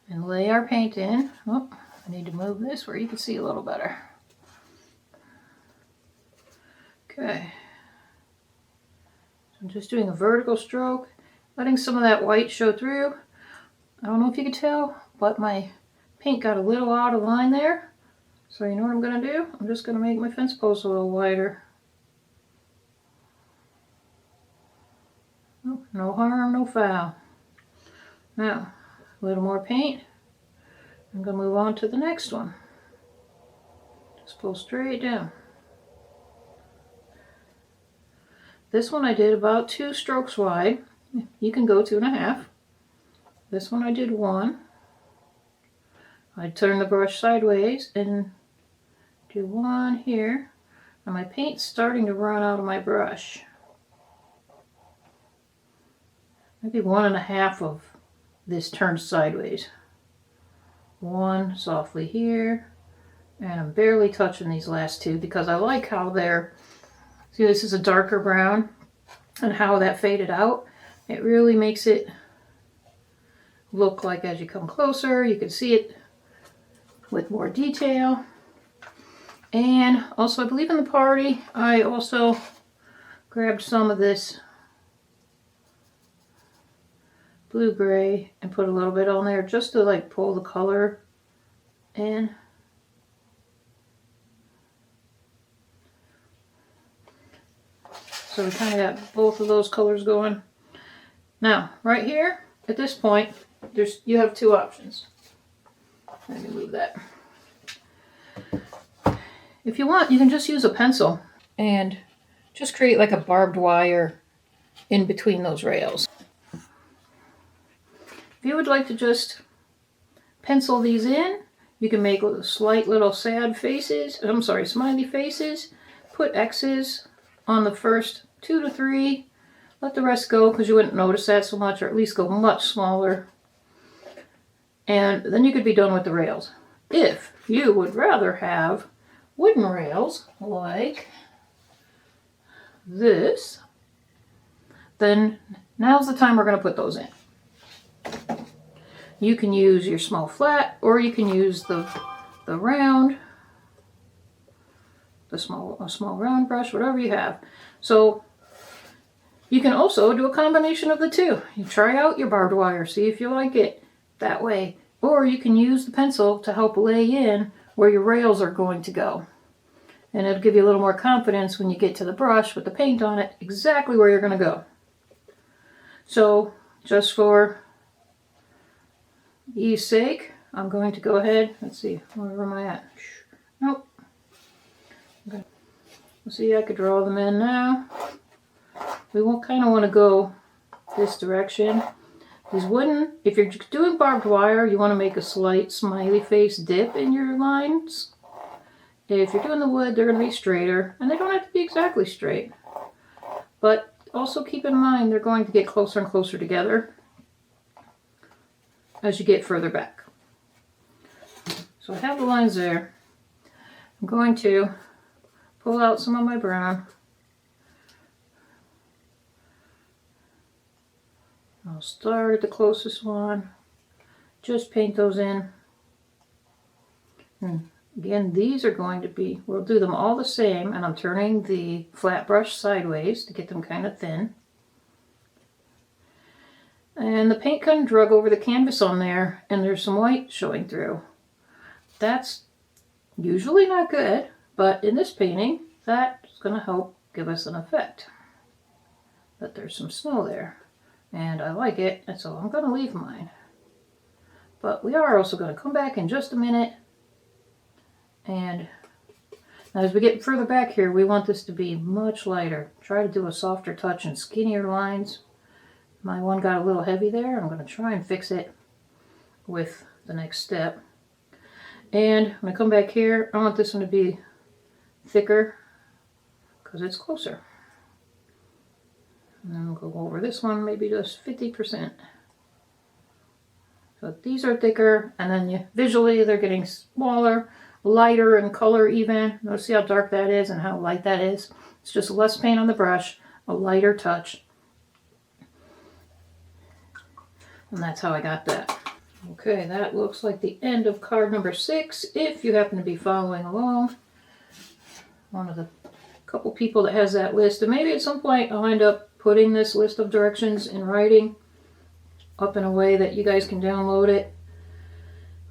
and lay our paint in. Oh, I need to move this where you can see a little better. Okay. So I'm just doing a vertical stroke, letting some of that white show through. I don't know if you could tell, but my paint got a little out of line there. So you know what I'm going to do? I'm just going to make my fence post a little wider. Oh, no harm, no foul. Now, a little more paint. I'm going to move on to the next one. Just pull straight down. This one I did about 2 strokes wide. You can go 2.5. This one I did 1. I turn the brush sideways and do 1 here. Now my paint's starting to run out of my brush. Maybe 1.5 of this turned sideways. 1 softly here. And I'm barely touching these last 2 because I like how they're, see, this is a darker brown. and how that faded out. It really makes it look like as you come closer, you can see it with more detail. And also, I believe in the party, I also grabbed some of this blue-gray and put a little bit on there just to like pull the color in. So we kind of got both of those colors going. Now, right here, at this point, you have two options. Let me move that. If you want, you can just use a pencil and just create like a barbed wire in between those rails. If you would like to just pencil these in, you can make slight little sad faces, smiley faces, put X's on the first 2 to 3, let the rest go because you wouldn't notice that so much, or at least go much smaller. And then you could be done with the rails. If you would rather have wooden rails like this, then now's the time we're going to put those in. You can use your small flat, or you can use the round, a small round brush, whatever you have. So you can also do a combination of the two. You try out your barbed wire, see if you like it that way. Or you can use the pencil to help lay in where your rails are going to go. And it'll give you a little more confidence when you get to the brush with the paint on it, exactly where you're going to go. So just for ease sake, I'm going to go ahead, let's see, where am I at? Nope. Okay. See, I could draw them in now. We will kind of want to go this direction. These wooden, if you're doing barbed wire, you want to make a slight smiley face dip in your lines. If you're doing the wood, they're going to be straighter, and they don't have to be exactly straight. But also keep in mind, they're going to get closer and closer together as you get further back. So I have the lines there. I'm going to pull out some of my brown. I'll start at the closest one. Just paint those in. And again, these are going to be, we'll do them all the same, and I'm turning the flat brush sideways to get them kind of thin. And the paint kind of drug over the canvas on there, and there's some white showing through. That's usually not good, but in this painting, that's going to help give us an effect. But there's some snow there, and I like it, and so I'm going to leave mine. But we are also going to come back in just a minute, and now as we get further back here, we want this to be much lighter. Try to do a softer touch and skinnier lines. My one got a little heavy there. I'm going to try and fix it with the next step. And I'm going to come back here. I want this one to be thicker because it's closer. And then we'll go over this one, maybe just 50%. So these are thicker, and then visually they're getting smaller, lighter in color even. Notice see how dark that is and how light that is. It's just less paint on the brush, a lighter touch. And that's how I got that. Okay, that looks like the end of card number 6. If you happen to be following along, one of the couple people that has that list, and maybe at some point I'll end up putting this list of directions in writing up in a way that you guys can download it,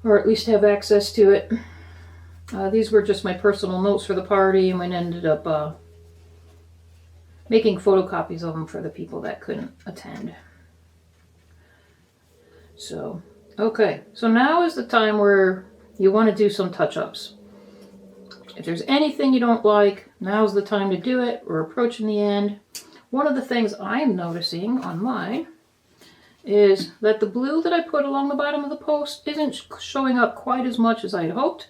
or at least have access to it. These were just my personal notes for the party, and we ended up making photocopies of them for the people that couldn't attend. So, okay, so now is the time where you want to do some touch-ups. If there's anything you don't like, now's the time to do it. We're approaching the end. One of the things I'm noticing on mine is that the blue that I put along the bottom of the post isn't showing up quite as much as I'd hoped.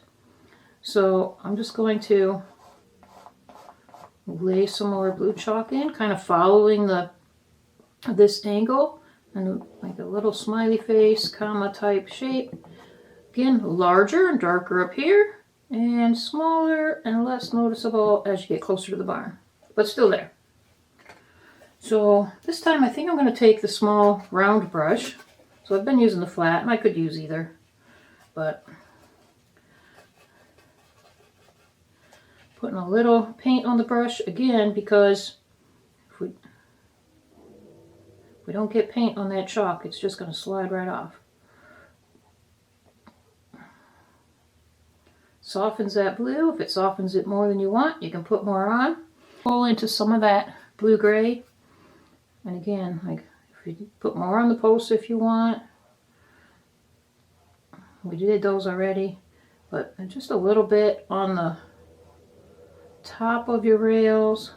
So I'm just going to lay some more blue chalk in, kind of following this angle, and make a little smiley face, comma type shape. Again, larger and darker up here, and smaller and less noticeable as you get closer to the barn, but still there. So this time I think I'm going to take the small round brush. So I've been using the flat, and I could use either, but putting a little paint on the brush again, because if we don't get paint on that chalk, it's just going to slide right off. Softens that blue. If it softens it more than you want, you can put more on. Pull into some of that blue-gray. And again, like, if you put more on the post if you want. We did those already. But just a little bit on the top of your rails.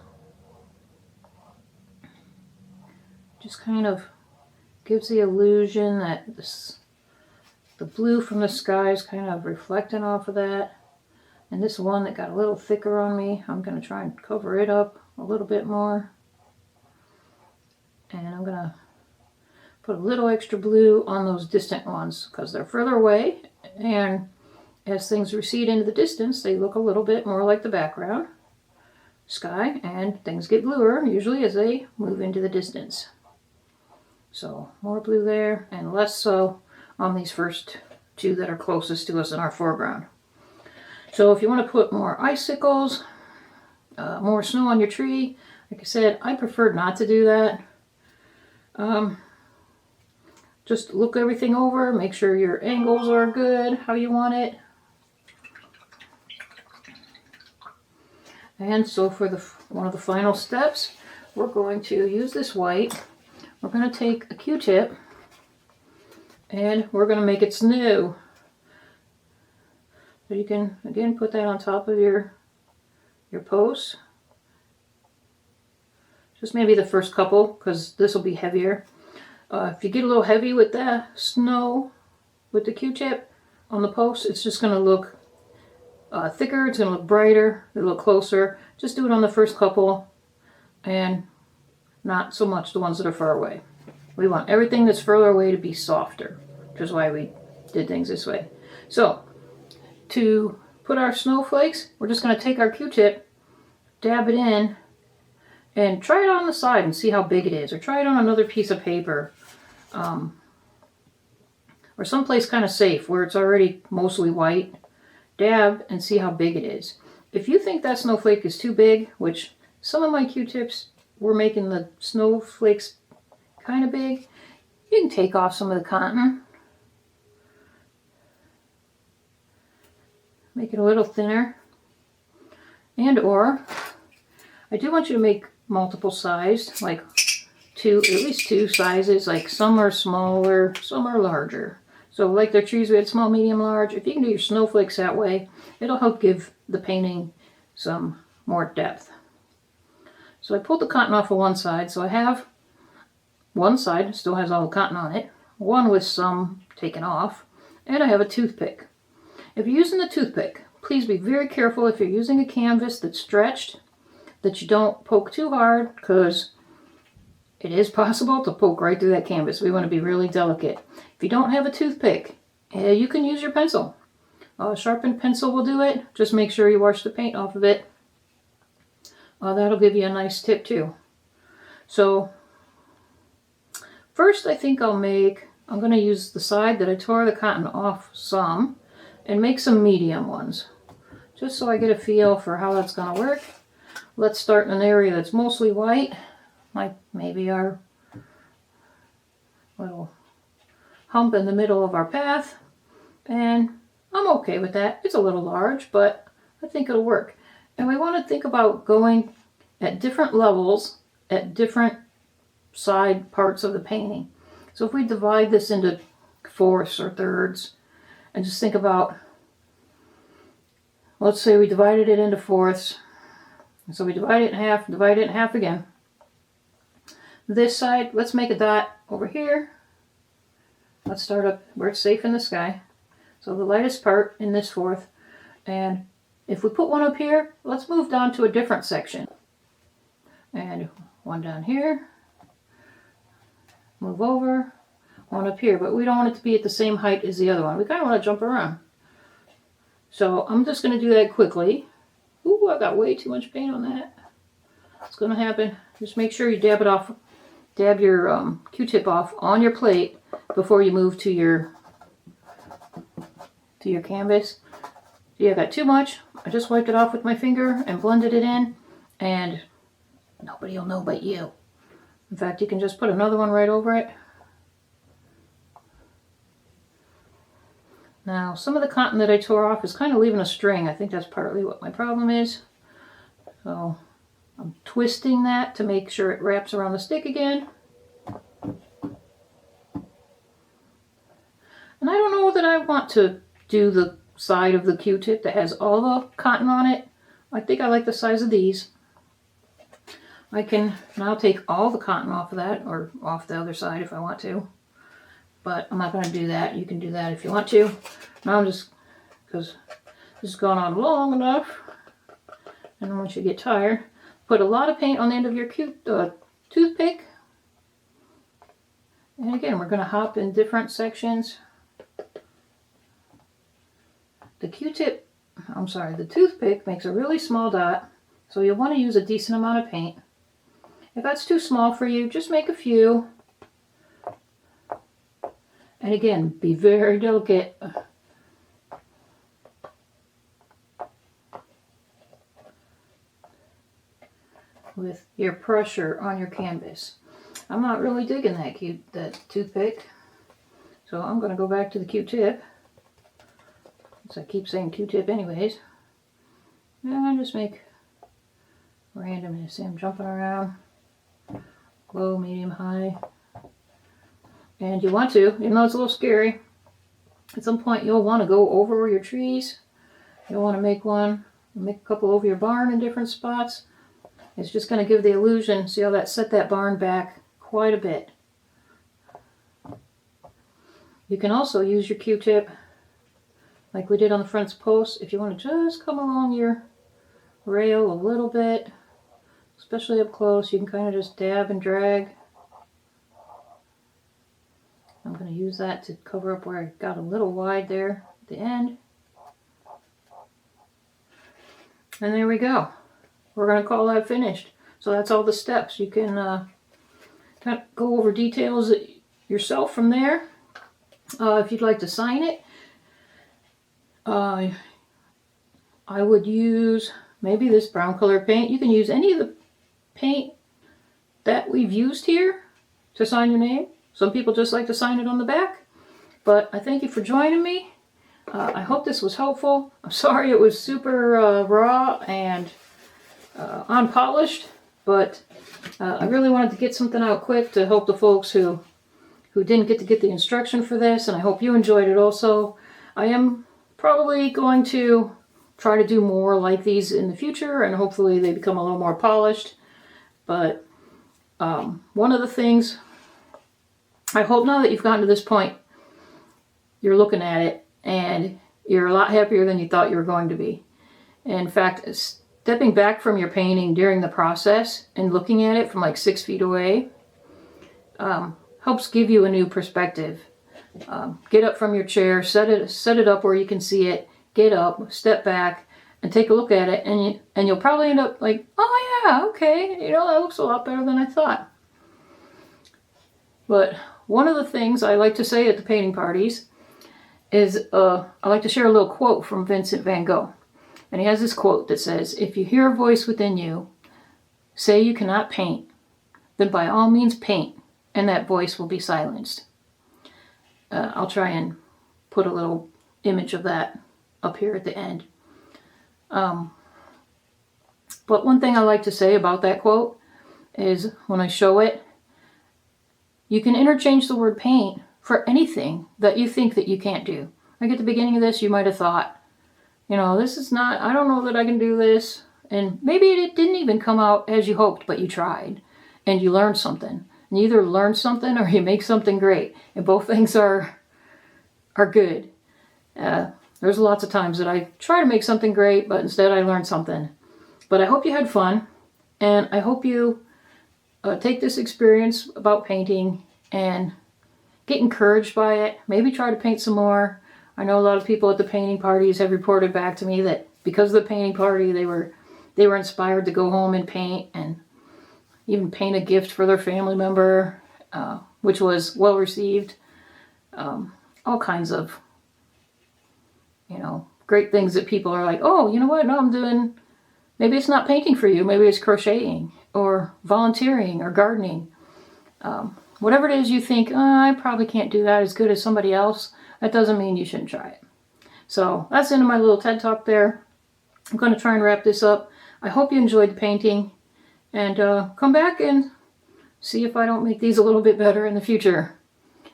Just kind of gives the illusion that the blue from the sky is kind of reflecting off of that. And this one that got a little thicker on me, I'm going to try and cover it up a little bit more. And I'm going to put a little extra blue on those distant ones because they're further away. And as things recede into the distance, they look a little bit more like the background sky. And things get bluer, usually, as they move into the distance. So more blue there and less so on these first two that are closest to us in our foreground. So if you want to put more icicles, more snow on your tree, like I said, I prefer not to do that. Just look everything over, make sure your angles are good, how you want it. And so for one of the final steps, we're going to use this white. We're going to take a Q-tip and we're going to make it snow. So you can, again, put that on top of your post. Just maybe the first couple, because this will be heavier. If you get a little heavy with the snow, with the Q-tip on the post, it's just going to look thicker, it's going to look brighter, it'll look closer. Just do it on the first couple, and not so much the ones that are far away. We want everything that's further away to be softer, which is why we did things this way. So, to put our snowflakes, we're just going to take our Q-tip, dab it in, and try it on the side and see how big it is. Or try it on another piece of paper. Or someplace kind of safe where it's already mostly white. Dab and see how big it is. If you think that snowflake is too big, which some of my Q-tips were making the snowflakes kind of big, you can take off some of the cotton. Make it a little thinner. And or, I do want you to make multiple sized, like at least two sizes, like some are smaller, some are larger. So like their trees, we had small, medium, large. If you can do your snowflakes that way, it'll help give the painting some more depth. So I pulled the cotton off of one side, so I have one side, still has all the cotton on it, one with some taken off, and I have a toothpick. If you're using the toothpick, please be very careful if you're using a canvas that's stretched, that you don't poke too hard, because it is possible to poke right through that canvas. We want to be really delicate. If you don't have a toothpick, you can use your pencil. A sharpened pencil will do it. Just make sure you wash the paint off of it. That'll give you a nice tip too. So first I think I'm going to use the side that I tore the cotton off some and make some medium ones. Just so I get a feel for how that's going to work. Let's start in an area that's mostly white. Like maybe our little hump in the middle of our path. And I'm okay with that. It's a little large, but I think it'll work. And we want to think about going at different levels at different side parts of the painting. So if we divide this into fourths or thirds and just think about, let's say we divided it into fourths. So we divide it in half again. This side, let's make a dot over here. Let's start up where it's safe in the sky. So the lightest part in this fourth. And if we put one up here, let's move down to a different section. And one down here. Move over. One up here. But we don't want it to be at the same height as the other one. We kind of want to jump around. So I'm just going to do that quickly. Ooh, I got way too much paint on that. It's going to happen. Just make sure you dab it off, dab your Q-tip off on your plate before you move to your canvas. See, I got too much. I just wiped it off with my finger and blended it in, and nobody will know but you. In fact, you can just put another one right over it. Now, some of the cotton that I tore off is kind of leaving a string. I think that's partly what my problem is. So I'm twisting that to make sure it wraps around the stick again. And I don't know that I want to do the side of the Q-tip that has all the cotton on it. I think I like the size of these. I can now take all the cotton off of that, or off the other side if I want to. But I'm not going to do that. You can do that if you want to. Now I'm just, because this has gone on long enough, and once you get tired, put a lot of paint on the end of your toothpick. And again, we're going to hop in different sections. The toothpick makes a really small dot, so you'll want to use a decent amount of paint. If that's too small for you, just make a few. And again, be very delicate. With your pressure on your canvas. I'm not really digging that toothpick, so I'm going to go back to the Q-tip. I keep saying Q-tip anyways. And just make randomness. See, I'm jumping around. Low, medium, high. And you want to, even though it's a little scary, at some point you'll want to go over your trees. You'll want to make a couple over your barn in different spots. It's just going to give the illusion. See how that set that barn back quite a bit. You can also use your Q-tip like we did on the front post if you want to just come along your rail a little bit, especially up close. You can kind of just dab and drag. I'm going to use that to cover up where I got a little wide there at the end. And there we go. We're going to call that finished. So that's all the steps. You can kind of go over details yourself from there. If you'd like to sign it, I would use maybe this brown color paint. You can use any of the paint that we've used here to sign your name. Some people just like to sign it on the back. But I thank you for joining me. I hope this was helpful. I'm sorry it was super raw and unpolished, but I really wanted to get something out quick to help the folks who didn't get to get the instruction for this, and I hope you enjoyed it also. I am probably going to try to do more like these in the future, and hopefully they become a little more polished. But one of the things, I hope now that you've gotten to this point, you're looking at it and you're a lot happier than you thought you were going to be. In fact, stepping back from your painting during the process and looking at it from like 6 feet away helps give you a new perspective. Get up from your chair, set it up where you can see it, get up, step back, and take a look at it, and you'll probably end up like, oh yeah, okay, you know, that looks a lot better than I thought. But one of the things I like to say at the painting parties is I like to share a little quote from Vincent van Gogh. And he has this quote that says, if you hear a voice within you say you cannot paint, then by all means paint, and that voice will be silenced. I'll try and put a little image of that up here at the end. But one thing I like to say about that quote is when I show it, you can interchange the word paint for anything that you think that you can't do. Like at the beginning of this, you might have thought, you know, this is not, I don't know that I can do this. And maybe it didn't even come out as you hoped, but you tried and you learned something. And you either learn something or you make something great. And both things are good. There's lots of times that I try to make something great, but instead I learned something. But I hope you had fun. And I hope you take this experience about painting and get encouraged by it. Maybe try to paint some more. I know a lot of people at the painting parties have reported back to me that because of the painting party, they were inspired to go home and paint. And even paint a gift for their family member, which was well received. All kinds of, great things that people are like, oh, you know what? No, I'm doing, maybe it's not painting for you. Maybe it's crocheting or volunteering or gardening. Whatever it is you think, oh, I probably can't do that as good as somebody else, that doesn't mean you shouldn't try it. So that's the end of my little TED Talk there. I'm going to try and wrap this up. I hope you enjoyed the painting, and come back and see if I don't make these a little bit better in the future.